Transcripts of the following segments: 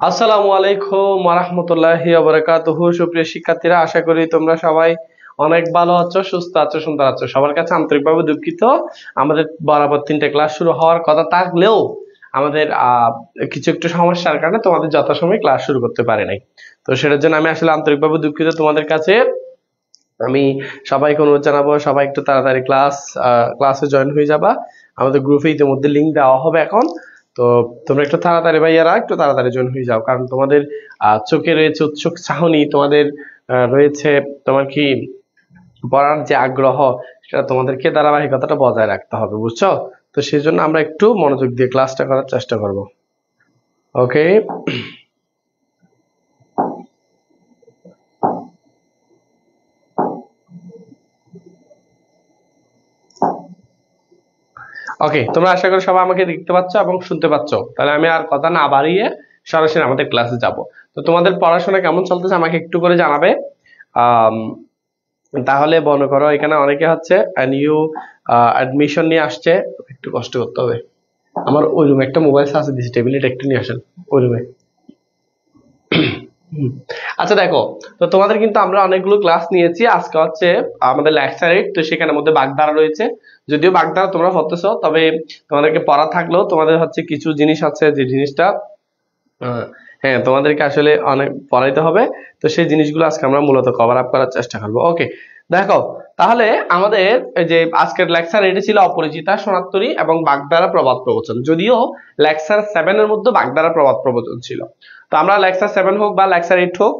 আসসালামু আলাইকুম ওয়া রাহমাতুল্লাহি ওয়া বারাকাতুহু। সুপ্রিয় শিক্ষার্থীরা, আশা করি তোমরা সবাই অনেক ভালো আছো, সুস্থ আছো, সুন্দর আছো। সবার কাছে আন্তরিকভাবে দুঃখিত, আমাদের বরাবর 3টে ক্লাস শুরু হওয়ার কথা থাকলেও আমাদের কিছু একটু সমস্যার কারণে তোমাদের যথাসময়ে ক্লাস শুরু করতে পারি নাই। তো সেটার জন্য আমি আসলে আন্তরিকভাবে দুঃখিত তোমাদের কাছে। আমি সবাইকে অনুরোধ জানাবো, সবাই একটু তাড়াতাড়ি ক্লাসে জয়েন হয়ে যাবা। আমাদের গ্রুপে ইতিমধ্যে লিংক দেওয়া হবে এখন। তো তোমরা একটু তাড়াতাড়ি ভাইয়ারা একটু তাড়াতাড়ি জয়েন হয়ে যাও, কারণ তোমাদের চোখে রয়েছে উৎসুক চাহনি, তোমাদের রয়েছে তোমার কি পড়ার যে আগ্রহ, সেটা তোমাদেরকে ধারাবাহিকতাটা বজায় রাখতে হবে, বুঝছো? তো সেই জন্য আমরা একটু মনোযোগ দিয়ে ক্লাসটা করার চেষ্টা করব। ওকে, ওকে, তোমরা আশা করি সবাই আমাকে দেখতে পাচ্ছ এবং শুনতে পাচ্ছ। তাহলে আমি আর কথা না বাড়িয়ে সরাসরি আমাদের ক্লাসে যাব। তো তোমাদের পড়াশোনা কেমন চলতেছে আমাকে একটু করে জানাবে। আম, তাহলে মনে করো এখানে অনেকে হচ্ছে নিউ অ্যাডমিশন নিয়ে আসছে, একটু কষ্ট করতে হবে। আমার ওই রুমে একটা মোবাইল চার্জ দিয়েছি, টেবিলেট একটু নিয়ে আসেন ওই রুমে। আচ্ছা দেখো, তো তোমাদের কিন্তু আমরা অনেকগুলো ক্লাস নিয়েছি। আজকে হচ্ছে আমাদের লেকচার 8, তো সেখানের মধ্যে বাগধারা রয়েছে। যদিও বাগধারা তোমরা পড়তেছো, তবে তোমাদেরকে পড়া থাকলেও তোমাদের হচ্ছে কিছু জিনিস আছে যে জিনিসটা হ্যাঁ তোমাদেরকে আসলে অনেক পড়াইতে হবে। তো সেই জিনিসগুলো আজকে আমরা মূলত কভার আপ করার চেষ্টা করবো। ওকে, দেখো তাহলে আমাদের এই যে আজকের লেকচার এটা ছিল অপরিচিতা, শনাক্তনী এবং বাগধারা প্রবাদ প্রবচন। যদিও লেকচার 7 এর মধ্যে বাগধারা প্রবাদ প্রবচন ছিল। তো আমরা লেকচার 7 হোক বা লেকচার 8 হোক,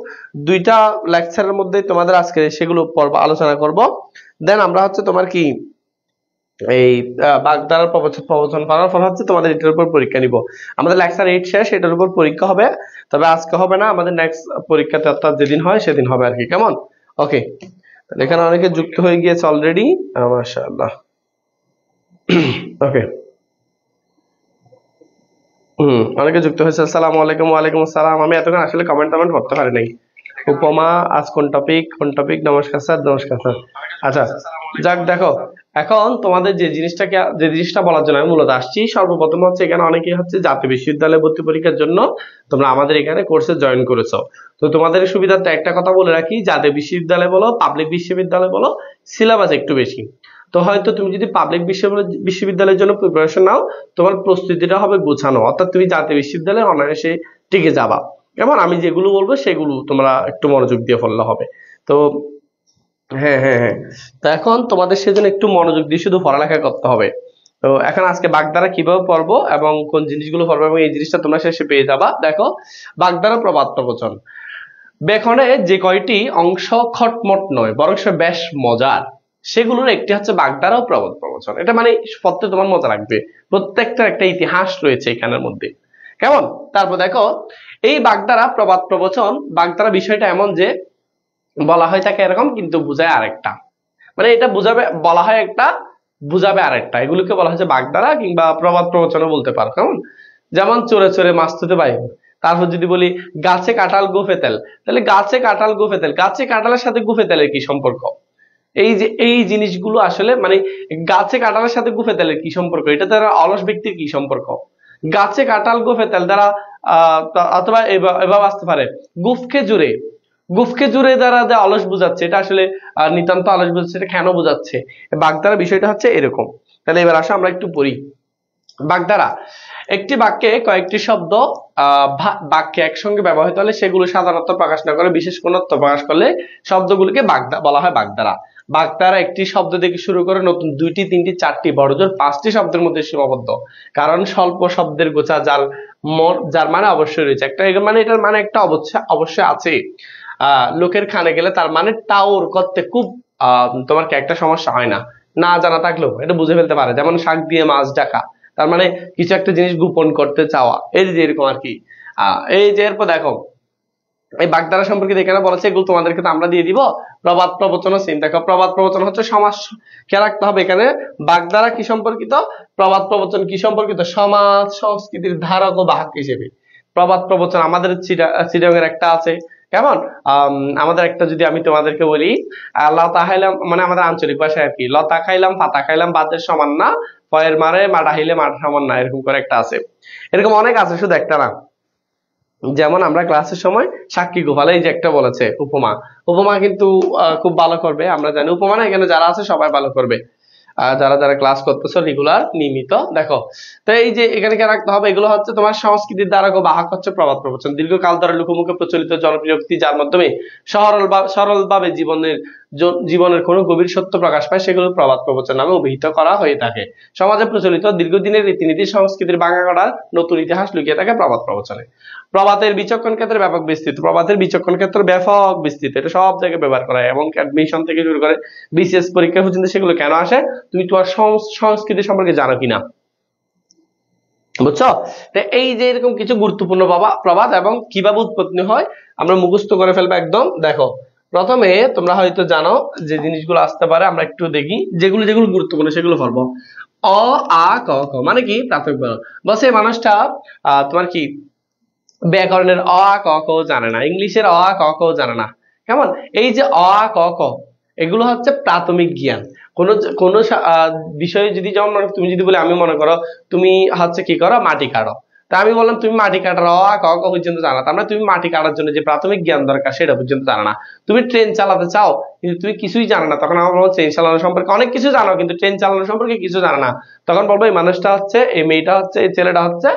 দুইটা লেকচারের মধ্যে তোমাদের আজকে সেগুলো আলোচনা করব। দেন আমরা হচ্ছে তোমার কি এই বাগধারার প্রবচন করার পর হচ্ছে তোমাদের এটার উপর পরীক্ষা নিব। আমাদের লেকচার 8 শেষ, এটার উপর পরীক্ষা হবে। তবে আজকে হবে না, আমাদের নেক্সট পরীক্ষাতে অর্থাৎ যেদিন হয় সেদিন হবে আর কি। কেমন? ওকে, তাহলে এখানে অনেকে যুক্ত হয়ে গিয়েছে অলরেডি, মাশাআল্লাহ। ওকে, অনেকে যুক্ত হয়েছে। আসসালামু আলাইকুম। ওয়া আলাইকুম আসসালাম। আমি এতক্ষণ আসলে কমেন্ট করতে পারি নাই। উপমা, আজ কোন টপিক? নমস্কার স্যার, নমস্কার স্যার। আচ্ছা, যাক দেখো, এখন তোমাদের যে জিনিসটা বলার জন্য আমি মূলত আসছি, সর্বপ্রথম হচ্ছে এখানে অনেকেই হচ্ছে জাতীয় বিশ্ববিদ্যালয়ে ভর্তি পরীক্ষার জন্য তোমরা আমাদের এখানে কোর্সে জয়েন করেছো। তো তোমাদের সুবিধার্থে একটা কথা বলে রাখি, জাতীয় বিশ্ববিদ্যালয় বলো পাবলিক বিশ্ববিদ্যালয় বলো, সিলেবাস একটু বেশি। তো হয়তো তুমি যদি পাবলিক বিশ্ববিদ্যালয়ের জন্য প্রিপারেশন নাও, তোমার প্রস্তুতিটা হবে গোছানো, অর্থাৎ তুমি জাতীয় বিশ্ববিদ্যালয়ে অনায়াসে টিকে যাবা। কেমন? আমি যেগুলো বলবো সেগুলো তোমরা একটু মনোযোগ দিয়ে পড়লে হবে। তো হ্যাঁ হ্যাঁ হ্যাঁ, তো এখন তোমাদের সেজন্য একটু মনোযোগ দিয়ে শুধু পড়ালেখা করতে হবে। তো এখন আজকে বাগধারা কিভাবে পড়বো এবং কোন জিনিসগুলো পড়বো এবং এই জিনিসটা তোমরা শেষে পেয়ে যাবা। দেখো, বাগধারা প্রবাদ প্রবচন বেখনে যে কয়টি অংশ খটমট নয় বরং সে বেশ মজার, সেগুলোর একটি হচ্ছে বাগধারা ও প্রবাদ প্রবচন। এটা মানে পড়তে তোমার মজা লাগবে, প্রত্যেকটার একটা ইতিহাস রয়েছে এখানের মধ্যে। কেমন? তারপর দেখো, এই বাগধারা প্রবাদ প্রবচন, বাগধারা বিষয়টা এমন যে বলা হয় থাকে এরকম কিন্তু বুঝায় আরেকটা। মানে এটা বুঝাবে, বলা হয় একটা, বুঝাবে আরেকটা। এগুলোকে বলা হয় যে বাগধারা কিংবা প্রবাদ প্রবচনও বলতে পারো। কেমন? যেমন চোরে চোরে মাছ ধরতে পাই। তারপর যদি বলি গাছে কাঁঠাল গোফে তেল, তাহলে গাছে কাঁঠাল গোফে তেল, গাছে কাঁঠালের সাথে গোফে তেলের কি সম্পর্ক? এই যে এই জিনিসগুলো আসলে মানে গাছে কাঁঠালের সাথে গোফে তেলের কি সম্পর্ক, এটা দ্বারা অলস ব্যক্তির কি সম্পর্ক? গাছে কাঁঠাল গোফে তেল দ্বারা অথবা এভাবে আসতে পারে, গুফকে জুড়ে, গুফকে জুড়ে দ্বারা যা অলস বুঝাচ্ছে, এটা আসলে নিতান্ত অলস বুঝাচ্ছে, এটা কেন বুঝাচ্ছে? বাগধারা বিষয়টা হচ্ছে এরকম। তাহলে এবার আসো আমরা একটু পড়ি। বাগধারা, একটি বাক্যে কয়েকটি শব্দ বাক্যে একসঙ্গে ব্যবহৃত হলে সেগুলো সাধারণত প্রকাশ না করে বিশেষ কোনো অর্থ প্রকাশ করলে শব্দগুলোকে বলা হয় বাগধারা। বাগধারা একটি শব্দ থেকে শুরু করে নতুন 2টি 3টি 4টি বড়জোর 5টি শব্দের মধ্যে সীমাবদ্ধ, কারণ স্বল্প শব্দের গোছা যার মানে অবশ্যই রয়েছে একটা, মানে এটার মানে একটা অবশ্যই আছে। লোকের খানে গেলে তার মানে টাউর করতে খুব তোমার কি একটা সমস্যা হয় না, না জানা থাকলেও এটা বুঝে ফেলতে পারে। যেমন শাক দিয়ে মাছ ঢাকা, তার মানে কিছু একটা জিনিস গোপন করতে চাওয়া, এই যে এরকম আর কি। এই যে এরপর দেখো, এই বাগধারা সম্পর্কে এখানে বলেছে, এগুলো তোমাদেরকে তো আমরা দিয়ে দিব। প্রবাদ প্রবচন ও সিন, দেখো প্রবাদ প্রবচন হচ্ছে সমাজ, খেয়াল রাখতে হবে এখানে। বাগধারা কি সম্পর্কিত, প্রবাদ প্রবচন কি সম্পর্কিত? সমাজ সংস্কৃতির ধারক ও বাহক হিসেবে প্রবাদ প্রবচন আমাদের চিটাগের একটা আছে। কেমন? আমাদের একটা যদি আমি তোমাদেরকে বলি, লতা খাইলাম, মানে আমাদের আঞ্চলিক ভাষায় আর কি, লতা খাইলাম পাতা খাইলাম বাতের সমান না, ফয়ের মারে মাডা হইলে মাঠ সমান না, এরকম করে একটা আছে। এরকম অনেক আছে, শুধু একটা না। যেমন আমরা ক্লাসের সময় সাক্ষী গোপাল এই যে একটা বলেছে উপমা, উপমা কিন্তু খুব ভালো করবে, আমরা জানি উপমা না, এখানে যারা আছে সবাই ভালো করবে, যারা যারা ক্লাস করতেছো রেগুলার নিয়মিত দেখো। তো এই যে এখানে কে রাখতে হবে, এগুলো হচ্ছে তোমার সংস্কৃতির দ্বারা বাহক হচ্ছে প্রবাদ প্রবচন, দীর্ঘকাল ধরে লোকমুখে প্রচলিত জনপ্রিয় উক্তি, যার মাধ্যমে সরলভাবে জীবনের কোনো গভীর সত্য প্রকাশ পায়, সেগুলো প্রবাদ প্রবচন নামে অভিহিত করা হয়ে থাকে। সমাজে প্রচলিত দীর্ঘদিনের রীতিনীতি সংস্কৃতির ভাঙা গড়ার নতুন ইতিহাস লুকিয়ে থাকে প্রবাদ প্রবচনে। প্রবাদের বিচক্ষণ ক্ষেত্রে ব্যাপক বিস্তৃত, প্রবাদের বিচক্ষণ ক্ষেত্রে ব্যাপক বিস্তৃত, এটা সব জায়গায় ব্যবহার করা হয়, এবং অ্যাডমিশন থেকে শুরু করে বিসিএস পরীক্ষা পর্যন্ত সেগুলো কেন আসে, তুমি তোমার সংস্কৃতি সম্পর্কে জানো কিনা, বুঝছো? এই যে এরকম কিছু গুরুত্বপূর্ণ প্রবাদ এবং কিভাবে উৎপত্তি হয় আমরা মুখস্থ করে ফেলবো একদম। দেখো প্রথমে তোমরা হয়তো জানো যে জিনিসগুলো আসতে পারে, আমরা একটু দেখি যেগুলো যেগুলো গুরুত্বপূর্ণ সেগুলো পড়বো। অ আ ক খ মানে কি প্রাথমিক বলন, বলছে এই মানুষটা তোমার কি ব্যাকরণের অ আ ক খ জানে না, ইংলিশের অ আ ক খ জানে না। কেমন, এই যে অ আ ক খ এগুলো হচ্ছে প্রাথমিক জ্ঞান। কোন কোন বিষয়ে যদি, যেমন তুমি যদি বলে, আমি মনে করো তুমি হচ্ছে কি করো মাটি কাটো, তা আমি বললাম তুমি মাটি কাটার অ আ ক খ পর্যন্ত জানা, তার মানে তুমি মাটি কাটার জন্য যে প্রাথমিক জ্ঞান দরকার সেটা পর্যন্ত জানা না। তুমি ট্রেন চালাতে চাও কিন্তু তুমি কিছুই জানো না, তখন আমার বলবো ট্রেন চালানো সম্পর্কে অনেক কিছু জানো কিন্তু ট্রেন চালানো সম্পর্কে কিছু জানো না, তখন বলবো এই মানুষটা হচ্ছে, এই মেয়েটা হচ্ছে, এই ছেলেটা হচ্ছে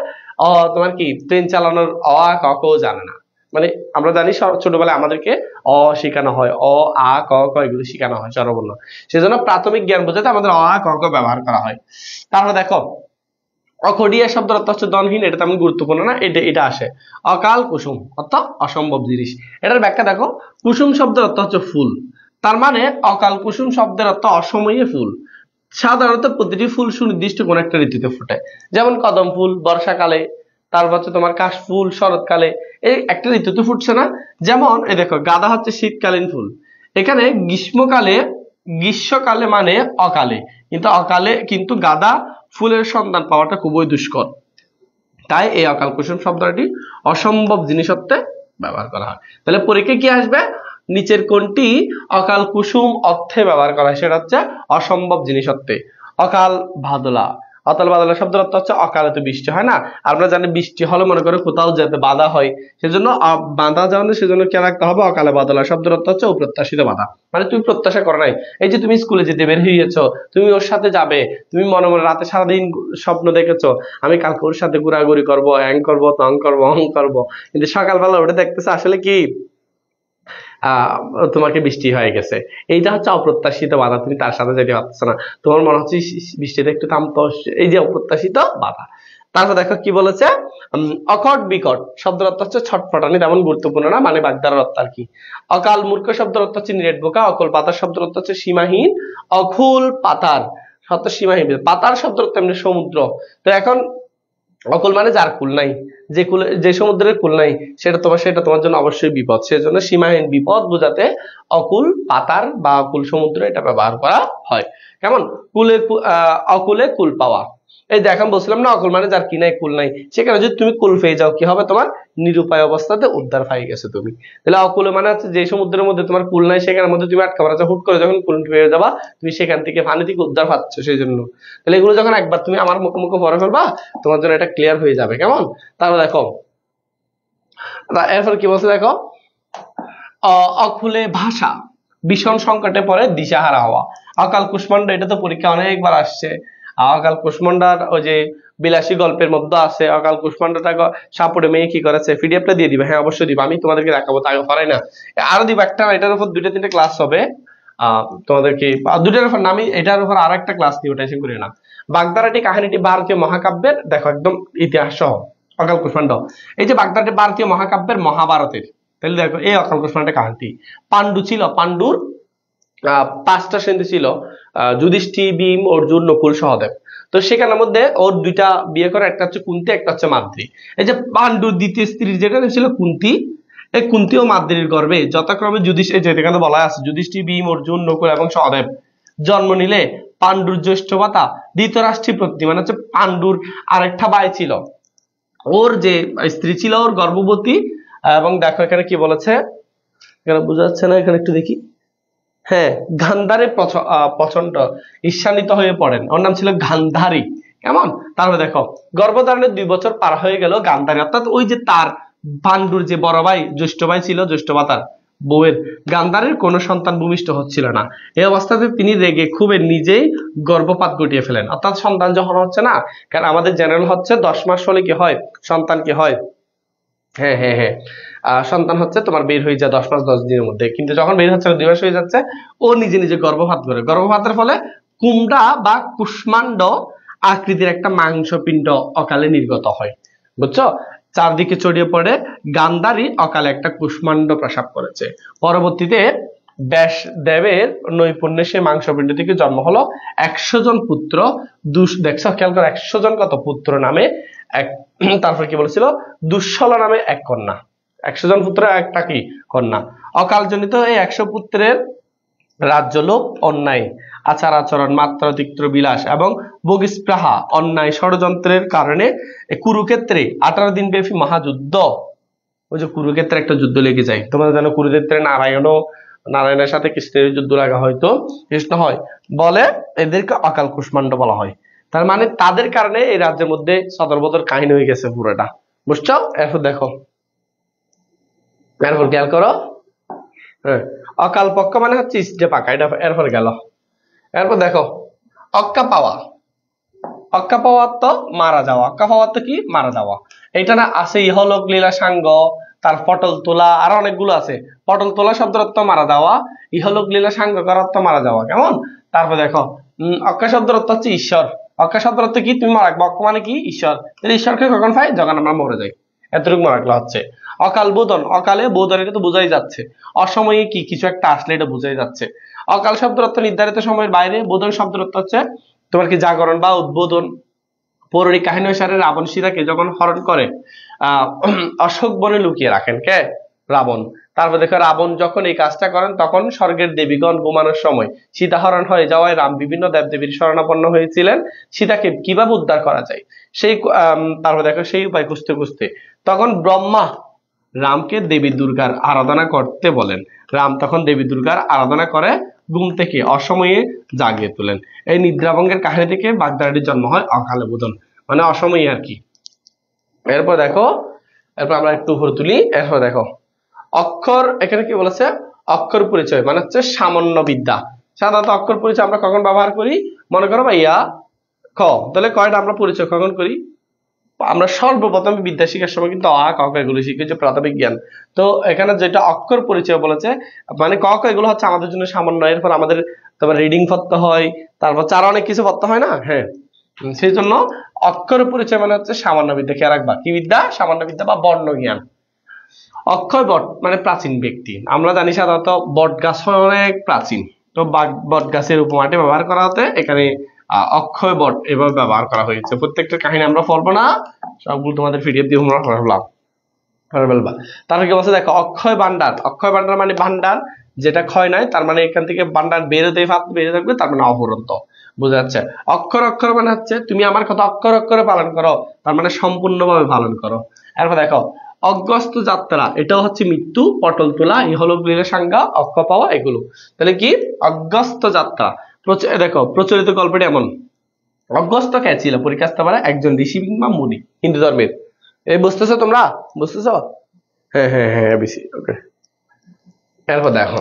তোমার কি ট্রেন চালানোর অ আ ক খ জানে না। মানে আমরা জানি ছোটবেলায় আমাদেরকে অ শেখানো হয়, অ আ ক খ এগুলো শেখানো হয় স্বরবর্ণ, সেজন্য প্রাথমিক জ্ঞান বোঝাতে আমাদের অ আ ক খ ব্যবহার করা হয়। তাহলে দেখো অখডিয়া শব্দের অর্থ হচ্ছে ধনহীন, এটা তেমন গুরুত্বপূর্ণ না, এটা আসে। অকাল কুসুম অর্থাৎ অসম্ভব জিনিস, এটার ব্যাখ্যা দেখো, কুসুম শব্দের অর্থ হচ্ছে ফুল, তার মানে অকাল কুসুম শব্দের অর্থ অসময়ে ফুল। সাধারণত প্রতিটি ফুল সুনির্দিষ্ট কোন একটা ঋতুতে ফোটে, যেমন কদম ফুল বর্ষাকালে, তারপর হচ্ছে তোমার কাশ ফুল শরৎকালে, এই একটা ঋতুতে ফুটছে না। যেমন এই দেখো গাঁদা হচ্ছে শীতকালীন ফুল, এখানে গ্রীষ্মকালে মানে অকালে, কিন্তু অকালে কিন্তু গাঁদা ফুলের সন্ধান পাওয়াটা খুবই দুষ্কর, তাই এই অকাল কুসুম শব্দটি অসম্ভব জিনিস অর্থে ব্যবহার করা হয়। তাহলে পরীক্ষায় কি আসবে, নিচের কোনটি অকাল কুসুম অর্থে ব্যবহার করা হয়, সেটা হচ্ছে অসম্ভব জিনিস অর্থে। অকাল বাদলা, অকাল বাদলা শব্দের অর্থ হচ্ছে অকালে তো বৃষ্টি হয় না, আমরা জানি বৃষ্টি হলে মনে করো কোথাও যেতে বাধা হয়, সেজন্য বাধা যাওয়ানো, সেজন্য কে রাখতে হবে অকালে বাদলা শব্দের অর্থ হচ্ছে অপ্রত্যাশিত বাধা, মানে তুমি প্রত্যাশা করো নাই। এই যে তুমি স্কুলে যেতে বের হয়েছো, তুমি ওর সাথে যাবে, তুমি মনে মনে রাতে সারাদিন স্বপ্ন দেখেছো আমি কালকে ওর সাথে ঘোরাঘুরি করবো, হ্যাং করবো, তং করবো, অং করবো, কিন্তু সকালবেলা উঠে দেখতেছে আসলে কি আহ তোমাকে বৃষ্টি হয়ে গেছে। এইটা হচ্ছে অপ্রত্যাশিত বাধা, তুমি তার সাথে যেতে পারছো না, তোমার মনে হচ্ছে বৃষ্টিটা একটু থামতো, এই যে অপ্রত্যাশিত বাধা। তারপর দেখো কি বলেছে, অকট বিকট শব্দের অর্থ হচ্ছে ছটফটানি, তেমন গুরুত্বপূর্ণ না, মানে বাগদার অর্থ আর কি। অকাল মূর্খ শব্দের অর্থ হচ্ছে নিরেট বোকা। অকল পাতার শব্দের অর্থ হচ্ছে সীমাহীন। অকুল পাতার শব্দ সীমাহীন, পাতার শব্দের অর্থ এমনি সমুদ্র। তো এখন অকুল মানে যার কুল নাই, যে সমুদ্রের কুল নাই, সেটা তোমার জন্য অবশ্যই বিপদ, সেজন্য সীমাহীন বিপদ বোঝাতে অকুল পাতার বা অকুল সমুদ্র এটা ব্যবহার করা হয়। কেমন, অকুলে কুল পাওয়া, এই দেখেন বলছিলাম না অকুল মানে যার কি নাই কুল নাই, সেখানে যদি তুমি কুল পেয়ে যাও কি হবে, তোমার নিরুপায় অবস্থাতে উদ্ধার পাই গেছে তুমি। তাহলে অকুলে মানে হচ্ছে যে সমুদ্রের মধ্যে তোমার কুল নাই, সেখানের মধ্যে তুমি আটকা পড়াচ্ছ, হুট করে যখন কুল পেয়ে যাবা তুমি সেখান থেকে পানি থেকে উদ্ধার পাচ্ছ, সেই জন্য। তাহলে এগুলো যখন একবার তুমি আমার মুখে মুখে পড়ে ফেলবা তোমার জন্য এটা ক্লিয়ার হয়ে যাবে। কেমন, তাহলে দেখো এরপর কি বলছে দেখো, অকুলে ভাষা, ভীষণ সংকটে পড়ে দিশাহারা হওয়া। অকাল কুষ্মান্ড, এটা তো পরীক্ষা অনেকবার আসছে। অকাল কুষ্মান্ডার ওই যে বিলাসী গল্পের মধ্যে আছে, অকাল কুষ্মান্ডটা সাপুড়ে মেয়ে কি করেছে, পিডিএফটা দিয়ে দিবে, হ্যাঁ অবশ্যই দিবা, আমি তোমাদেরকে দেখাবো, তাকে পারাই না, আরো দিব একটা, এটার উপর 2-3টে ক্লাস হবে তোমাদেরকে, দুটার উপর না, আমি এটার উপর আর একটা ক্লাস নিই, ওটা এসে করি না। বাগদারাটি কাহিনীটি ভারতীয় মহাকাব্যের, দেখো একদম ইতিহাস সহ অকাল কুষ্মান্ড, এই যে বাগদারাটি ভারতীয় মহাকাব্যের মহাভারতের। তাহলে দেখো এই অকাল কুষ্মান্ডের কাহিনীটি, পাণ্ডু ছিল, পাণ্ডুর 5টা সন্ধি ছিল, যুধিষ্ঠির, ভীম, অর্জুন, নকুল, সহদেব। তো সেখানের মধ্যে ওর 2টা বিয়ে করে, একটা হচ্ছে কুন্তি, একটা হচ্ছে মাদ্রি। এই যে পাণ্ডুর দ্বিতীয় স্ত্রী যেটা ছিল কুন্তি, এই কুন্তি ও মাদ্রির গর্ভে যথাক্রমে যেখানে বলা আছে যুধিষ্ঠির, ভীম, অর্জুন, নকুল এবং সহদেব জন্ম নিলে পাণ্ডুর জ্যেষ্ঠ ভ্রাতা ধৃতরাষ্ট্রী প্রতি, মানে হচ্ছে পাণ্ডুর আরেকটা ভাই ছিল, ওর যে স্ত্রী ছিল ওর গর্ভবতী। এবং দেখো এখানে কি বলেছে, এখানে বোঝা যাচ্ছে না, এখানে একটু দেখি, হ্যাঁ গান্ধারে প্রচন্ড ঈর্ষান্বিত হয়ে পড়েন, ওর নাম ছিল গান্ধারী। কেমন, তারপরে দেখো গর্ভধারণের 2 বছর পার হয়ে গেল, গান্ধারী অর্থাৎ ওই যে তার পাণ্ডুর যে বড় ভাই জ্যেষ্ঠ ভাই ছিল, জ্যেষ্ঠ ভাতার বউয়ের, গান্ধারীর কোনো সন্তান ভূমিষ্ঠ হচ্ছিল না। এই অবস্থাতে তিনি রেগে খুবই নিজেই গর্ভপাত ঘটিয়ে ফেলেন, অর্থাৎ সন্তান যখন হচ্ছে না, কারণ আমাদের জেনারেল হচ্ছে 10 মাস হলে কি হয়, সন্তান কি হয়, হ্যাঁ হ্যাঁ হ্যাঁ, সন্তান হচ্ছে তোমার বের হয়ে যায় 10 মাস 10 দিনের মধ্যে, কিন্তু যখন বের হচ্ছে 2 মাস হয়ে যাচ্ছে, ও নিজে নিজে গর্ভপাত করে। গর্ভপাতের ফলে কুমড়া বা কুষ্মাণ্ড আকৃতির একটা মাংসপিণ্ড অকালে নির্গত হয়, বুঝছো? চারদিকে ছড়িয়ে পড়ে গান্ধারী অকালে একটা কুষ্মাণ্ড প্রসাব করেছে। পরবর্তীতে ব্যাসদেবের নৈপুণ্যে সেই মাংসপিণ্ড থেকে জন্ম হলো 100 জন পুত্র। দেখছো খেয়াল করো, 100 জন কত পুত্র নামে এক, তারপর কি বলেছিল, দুঃশলা নামে এক কন্যা। 100 জন পুত্র একটা কি কন্যা। অকালজনিত এই 100 পুত্রের রাজ্যলোভ, অন্যায় আচার আচরণ, মাত্রাতিরিক্ত বিলাস এবং ভোগস্পৃহা, অন্যায় ষড়যন্ত্রের কারণে কুরুক্ষেত্রে 18 দিন ব্যাপী মহাযুদ্ধ, ওই যে কুরুক্ষেত্রে একটা যুদ্ধ লেগে যায়, তোমরা জানো কুরুক্ষেত্রে নারায়ণের সাথে কৃষ্ণের যুদ্ধ লাগা হয়তো, কৃষ্ণ হয় বলে এদেরকে অকাল কুষ্মাণ্ড বলা হয়। তার মানে তাদের কারণে এই রাজ্যের মধ্যে সদরবদর কাহিনী হয়ে গেছে পুরোটা, বুঝছো? এরপর দেখো, এরপর খেয়াল করো, হ্যাঁ, অকাল পক্ষ মানে হচ্ছে ইষ্টে পাকা, এটা এরপর গেল। এরপর দেখো অক্কা পাওয়া, অক্কা পাওয়া তো মারা যাওয়া, অক্কা পাওয়া তো কি মারা যাওয়া, এটা না আছে ইহলোক লীলা সাঙ্গ, তার পটল তোলা, আরো অনেকগুলো আছে। পটল তোলা শব্দের অর্থ মারা যাওয়া, ইহলোক লীলা সাঙ্গ করার অর্থ মারা যাওয়া, কেমন? তারপর দেখো অক্কা শব্দের অর্থ হচ্ছে ঈশ্বর। অক্কা শব্দের অর্থ কি, তুমি মারা রাখবো, অক্কা মানে কি ঈশ্বর, তাহলে ঈশ্বরকে কখন পাই, যখন আমরা মরে যাই, এতটুকু মনে রাখলে হচ্ছে। অকাল বোধন, অকালে বোধন, এটা তো বোঝাই যাচ্ছে, অসময়ে কি কিছু একটা আসলে এটা বোঝাই যাচ্ছে। অকাল শব্দের অর্থ নির্ধারিত সময়ের বাইরে, বোধন শব্দের অর্থ হচ্ছে তোমার কি জাগরণ বা উদ্বোধন। পৌরাণিক কাহিনী অনুসারে রাবণ সীতাকে যখন হরণ করে অশোক বনে লুকিয়ে রাখেন কে, রাবণ। তারপর দেখো রাবণ যখন এই কাজটা করেন, তখন স্বর্গের দেবীগণ ঘুমানোর সময় সীতা হরণ হয়ে যাওয়ায় রাম বিভিন্ন দেবদেবীর শরণাপন্ন হয়েছিলেন সীতাকে কিভাবে উদ্ধার করা যায় সেই, তারপর দেখো সেই উপায় খুঁজতে খুঁজতে তখন ব্রহ্মা রামকে দেবী দুর্গার আরাধনা করতে বলেন। রাম তখন দেবী দুর্গার আরাধনা করে ঘুম থেকে অসময়ে জাগিয়ে তোলেন। এই নিদ্রাভঙ্গের কাহিনী থেকে বাগদাটির জন্ম হয় অকালে বোধন, মানে অসময়ে আর কি। এরপর দেখো, এরপর আমরা একটু উপরে তুলি। এরপর দেখো অক্ষর, এখানে কি বলেছে, অক্ষর পরিচয় মানে হচ্ছে সামান্য বিদ্যা। সাধারণত অক্ষর পরিচয় আমরা কখন ব্যবহার করি, মনে করো ভাইয়া ক, তাহলে কয়টা আমরা পরিচয় কখন করি, আমরা সর্বপ্রথম বিদ্যা শিখার সময় কিন্তু অ ক খ এগুলো শিখি, যে প্রাথমিক জ্ঞান। তো এখানে যেটা অক্ষর পরিচয় বলেছে, মানে ক খ এগুলো হচ্ছে আমাদের জন্য সামান্য, এরপর আমাদের তোমার রিডিং পড়তে হয়, তারপর আরো অনেক কিছু পড়তে হয় না, হ্যাঁ, সেই জন্য অক্ষর পরিচয় মানে হচ্ছে সামান্য বিদ্যা। খেয়াল রাখবা কি বিদ্যা, সামান্য বিদ্যা বা বর্ণ জ্ঞান। অক্ষয় বট মানে প্রাচীন ব্যক্তি, আমরা জানি সাধারণত বট গাছ অনেক প্রাচীন, তো বট গাছের উপমাটি ব্যবহার করা হতে এখানে অক্ষয় বট এভাবে ব্যবহার করা হয়েছে। প্রত্যেকটা কাহিনী আমরা পড়বো না, সবগুলো তোমাদের পিডিএফ দিয়ে তোমরা পড়লাম। তারপর কি বলছে দেখো অক্ষয় ভান্ডার, অক্ষয় ভান্ডার মানে ভান্ডার যেটা ক্ষয় নয়, তার মানে এখান থেকে ভান্ডার বেরোতে বেড়ে থাকবে, তার মানে অফুরন্ত, বোঝা যাচ্ছে। অক্ষর অক্ষর মানে হচ্ছে তুমি আমার কথা অক্ষর অক্ষরে পালন করো, তার মানে সম্পূর্ণভাবে পালন করো। এরপর দেখো অগ্রস্ত যাত্রা, এটাও হচ্ছে মৃত্যু, পটল তোলা, ইহলোক লীলা সাঙ্গা, অক্ষ পাওয়া, এগুলো। তাহলে কি অগ্রস্ত যাত্রা। দেখো প্রচলিত গল্পটি এমন, অগ্রস্ত কে ছিল, পরীক্ষা আসতে পারে একজন ঋষি কিংবা মুনি হিন্দু ধর্মের। এই বুঝতেছো তোমরা, বুঝতেছো? হ্যাঁ হ্যাঁ হ্যাঁ এবিসি, ওকে। এরপর দেখো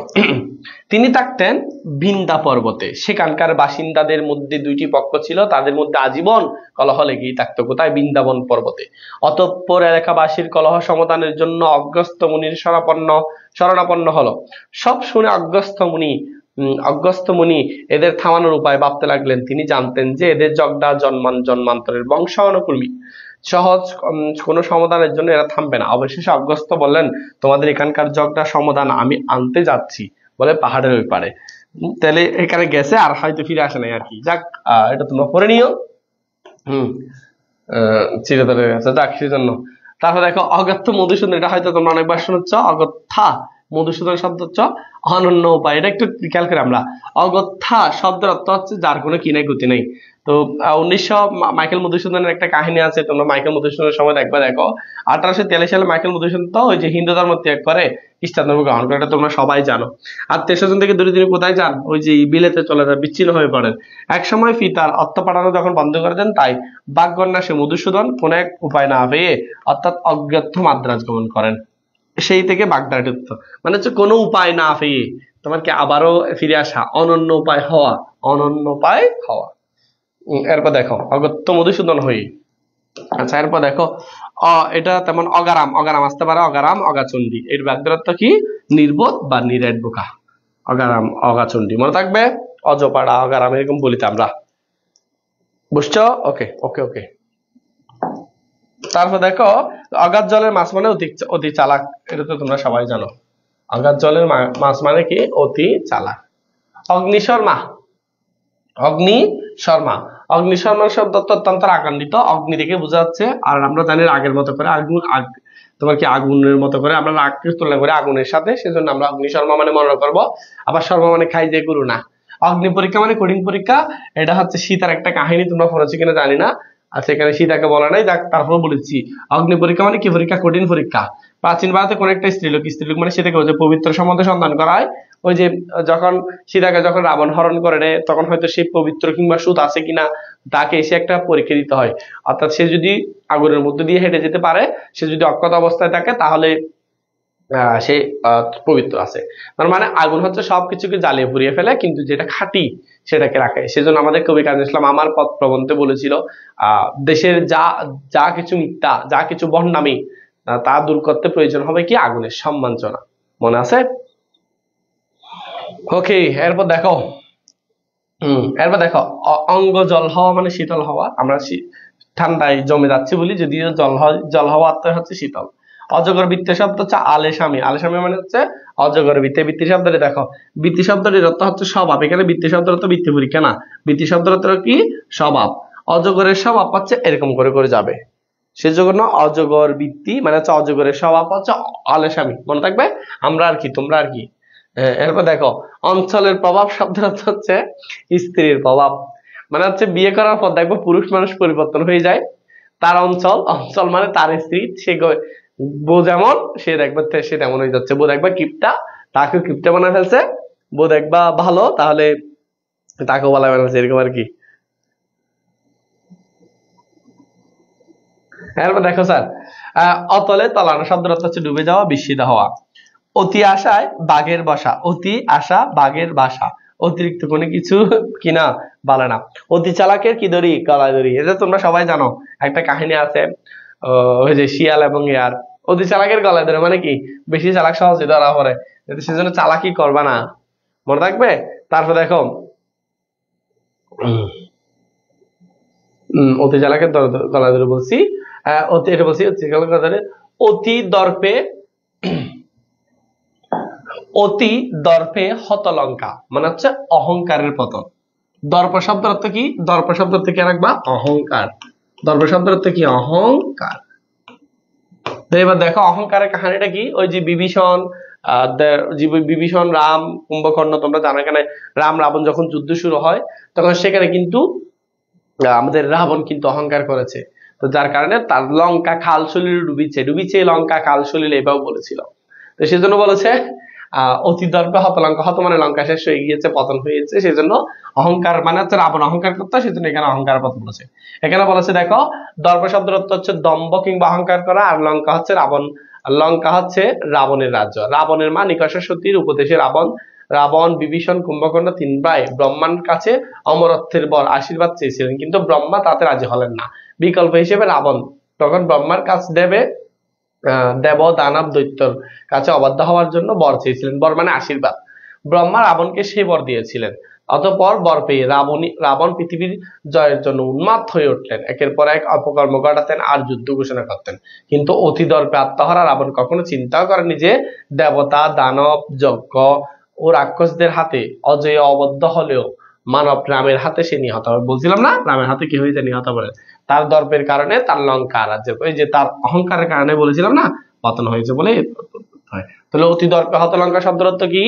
তিনি থাকতেন বিন্দা পর্বতে, সেখানকার বাসিন্দাদের মধ্যে দুইটি পক্ষ ছিল, তাদের মধ্যে আজীবন কলহ লেগেই থাকতো, কোথায়, বৃন্দাবন পর্বতে। অতঃপর এলাকাবাসীর কলহ সমাধানের জন্য অগস্ত্য মুনির শরণাপন্ন হলো। সব শুনে অগস্ত্য মুনি এদের থামানোর উপায় ভাবতে লাগলেন। তিনি জানতেন যে এদের ঝগড়া জন্মান্তরের বংশানুক্রমিক, সহজ কোনো সমাধানের জন্য এরা থামবে না। অবশেষে অগস্ত্য বললেন, তোমাদের এখানকার ঝগড়া সমাধান আমি আনতে যাচ্ছি, বলে পাহাড়ের ওই পারে। তাহলে এখানে গেছে আর হয়তো ফিরে আসে নাই আর কি। যাক, এটা তোমরা পড়ে নিও, চিরতরে গেছে, যাক সেজন্য। তারপর দেখো অগত্য মধুসূদন, এটা হয়তো তোমরা অনেকবার শুনেছ, অগত্যা মধুসূদন শব্দ হচ্ছে অনন্য উপায়। এটা একটু খেয়াল করে, আমরা অগত্যা শব্দের অর্থ হচ্ছে যার কোনো কি নাই, গতি নেই। তো 1900 মাইকেল মধুসূদনের একটা কাহিনী আছে, তোমরা মাইকেল মধুসূদনের সময় একবার দেখো। 1843 সালে মাইকেল মধুসূদন তো ওই যে হিন্দু ধর্ম ত্যাগ করে খ্রিস্টান ধর্ম গ্রহণ করে, এটা তোমরা সবাই জানো। আর 23 জন থেকে দূরে তিনি কোথায় যান? ওই যে বিলেতে চলে যান, বিচ্ছিন্ন হয়ে পড়েন। এক সময় পিতার অর্থ পাঠানো যখন বন্ধ করে দেন, তাই বাগগন্যাসে মধুসূদন কোন এক উপায় না পেয়ে অর্থাৎ অজ্ঞাত মাদ্রাজ গমন করেন। সেই থেকে বাগদাটিত্ব মানে হচ্ছে কোনো উপায় না পেয়ে তোমার কি আবারও ফিরে আসা, অনন্য উপায় হওয়া, অনন্য উপায় হওয়া। এরপর দেখো অগত্য মধুসূদন হই। আচ্ছা এরপর দেখো এটা তেমন অগারাম, অগারাম আসতে পারে, অগারাম অগাচণ্ডী, এর বাগদারত্ব কি? নির্বোধ বা নিরেট বোকা। অগারাম অগাচণ্ডী মনে থাকবে, অজপাড়া অগারাম এরকম বলিতে আমরা, বুঝছো? ওকে ওকে ওকে। তারপর দেখো অগাধ জলের মাছ মানে অতি চালাক, এটা তো তোমরা সবাই জানো। অগাধ জলের মাছ মানে কি? অতি চালাক। অগ্নিশর্মা, অগ্নিশর্মা, অগ্নিশর্মা শব্দ অত্যন্ত রাগান্বিত, অগ্নি থেকে বোঝা যাচ্ছে। আর আমরা জানি আগের মতো করে আগুন, তোমার কি আগুনের মতো করে আমরা রাগকে তুলনা করি আগুনের সাথে, সেজন্য আমরা অগ্নিশর্মা মানে মনে করবো। আবার শর্মা মানে খাই যে গুরু না। অগ্নি পরীক্ষা মানে কঠিন পরীক্ষা, এটা হচ্ছে সীতার একটা কাহিনী, তোমরা পড়েছো কিনা জানি না। আচ্ছা এখানে সীতাকে বলা নাই, তারপর বলেছি অগ্নি পরীক্ষা মানে কি পরীক্ষা? কঠিন পরীক্ষা। প্রাচীন ভারতে কোন একটা স্ত্রীলোক, স্ত্রীলোক মানে সীতাকে যে পবিত্র সম্বন্ধে সন্ধান করা হয়। ওই যে যখন সীতাকে যখন রাবণ হরণ করে নেয়, তখন হয়তো সে পবিত্র কিংবা সুদ আছে কিনা তাকে এসে একটা পরীক্ষা দিতে হয়। অর্থাৎ সে যদি আগুনের মধ্যে দিয়ে হেঁটে যেতে পারে, সে যদি অক্ষত অবস্থায় থাকে, তাহলে সে পবিত্র আছে। তার মানে আগুন হচ্ছে সবকিছুকে জ্বালিয়ে পুড়িয়ে ফেলে, কিন্তু যেটা খাঁটি সেটাকে রাখে। সেজন্য আমাদের কবি কাজী ইসলাম আমার পথ প্রবন্ধে বলেছিল, দেশের যা যা কিছু মিথ্যা, যা কিছু বন্ডামি, তা দূর করতে প্রয়োজন হবে কি? আগুনের সম্মানজনা। মনে আছে? ওকে এরপর দেখো এরপর দেখো অঙ্গ জল হওয়া মানে শীতল হওয়া। আমরা ঠান্ডায় জমে যাচ্ছি বলি, যদিও জল হওয়া অর্থ হচ্ছে শীতল। অজগর বৃত্তি শব্দ হচ্ছে আলেসামি, আলেসামি মানে হচ্ছে অজগর বৃত্তি। বৃত্তি শব্দটি দেখো, বৃত্তি শব্দটির অর্থ হচ্ছে স্বভাব। এখানে বৃত্তি শব্দের অর্থ বৃত্তি পরীক্ষা না, বৃত্তি শব্দের অর্থ কি? স্বভাব। অজগরের স্বভাব হচ্ছে এরকম করে করে যাবে, সেজন্য অজগর বৃত্তি মানে হচ্ছে অজগরের স্বভাব হচ্ছে আলেসামি। মনে থাকবে, আমরা আর কি, তোমরা আর কি। এরপর দেখো অঞ্চলের প্রভাব শব্দের অর্থ হচ্ছে স্ত্রীর প্রভাব, মানে হচ্ছে বিয়ে করার পর দেখবো পুরুষ মানুষ পরিবর্তন হয়ে যায়। তার অঞ্চল, অঞ্চল মানে তার স্ত্রী, সে বউ যেমন সে দেখবে সে তেমন হয়ে যাচ্ছে। বউ দেখবা কিপটা, তাকেও কিপটা বানায় ফেলছে। বউ দেখবা ভালো, তাহলে তাকেও ভালো বানায় ফেলছে, এরকম আর কি। এরপর দেখো স্যার অতলে তলানো শব্দের অর্থ হচ্ছে ডুবে যাওয়া, বিস্মিত হওয়া। অতি আশায় বাঘের বাসা, অতি আশা বাঘের বাসা, অতিরিক্ত কোনো কিছু কিনা বলে না। অতি চালাকের কি দড়ি? গলায় দড়ি। এটা তোমরা সবাই জানো, একটা কাহিনী আছে ওই যে শিয়াল এবং ইয়ার। অতি চালাকের গলায় ধরে মানে কি? বেশি চালাক সহজে ধরা পড়ে, সেজন্য চালাকি করবা না, মনে থাকবে। তারপর দেখো অতি চালাকের গলায় ধরে বলছি, অতি এটা বলছি অতি দর্পে, অতি দর্পে হতলঙ্কা মানে হচ্ছে অহংকারের পতন। দর্প শব্দের অর্থ কি? দর্প শব্দ থেকে রাখবা অহংকার। দর্প শব্দের অর্থ কি? অহংকার। এবার দেখো অহংকারের কাহিনীটা কি? ওই যে বিভীষণ, বিভীষণ রাম কুম্ভকর্ণ, তোমরা জানো এখানে রাম রাবণ যখন যুদ্ধ শুরু হয়, তখন সেখানে কিন্তু আমাদের রাবণ কিন্তু অহংকার করেছে। তো যার কারণে তার লঙ্কা খাল সলিলে ডুবিছে, ডুবিছে লঙ্কা খাল সলিলে, এভাবে বলেছিল। তো সেজন্য বলেছে অতি দর্পে হতলঙ্কা, হত মানে লঙ্কা শেষ হয়ে গিয়েছে, পতন হয়েছে। সেজন্য অহংকার মানে হচ্ছে রাবণ অহংকার করতে, সেজন্য এখানে অহংকার পতন বলেছে। এখানে বলেছে দেখো দর্প শব্দের অর্থ হচ্ছে দম্ভ কিংবা অহংকার করা, আর লঙ্কা হচ্ছে রাবণ, লঙ্কা হচ্ছে রাবণের রাজ্য। রাবণের মা নিকষা সতীর উপদেশে রাবণ বিভীষণ কুম্ভকর্ণ তিন ভাই ব্রহ্মার কাছে অমরত্বের বর আশীর্বাদ চেয়েছিলেন, কিন্তু ব্রহ্মা তাতে রাজি হলেন না। বিকল্প হিসেবে রাবণ তখন ব্রহ্মার কাছ দেব দানব দৈত্যর কাছে অবাধ্য হওয়ার জন্য বর চেয়েছিলেন। বর মানে আশীর্বাদ। ব্রহ্মা রাবণকে সেই বর দিয়েছিলেন। অতঃপর বর পেয়ে রাবণ পৃথিবীর জয়ের জন্য উন্মাদ হয়ে উঠলেন, একের পর এক অপকর্ম ঘটাতেন আর যুদ্ধ ঘোষণা করতেন। কিন্তু অতি দর্পে আত্মহারা রাবণ কখনো চিন্তাও করেনি যে দেবতা দানব যজ্ঞ ও রাক্ষসদের হাতে অজেয় অবদ্ধ হলেও মানব রামের হাতে সে নিহত হবে। বলছিলাম না, রামের হাতে কি হয়ে যায়? নিহত হবে। তার দর্পের কারণে তার লঙ্কা রাজ্য, ওই যে তার অহংকারের কারণে বলেছিলাম না পতন হয়েছে বলে হয়। তাহলে অতি দর্পে হতলঙ্কা শব্দের অর্থ কি?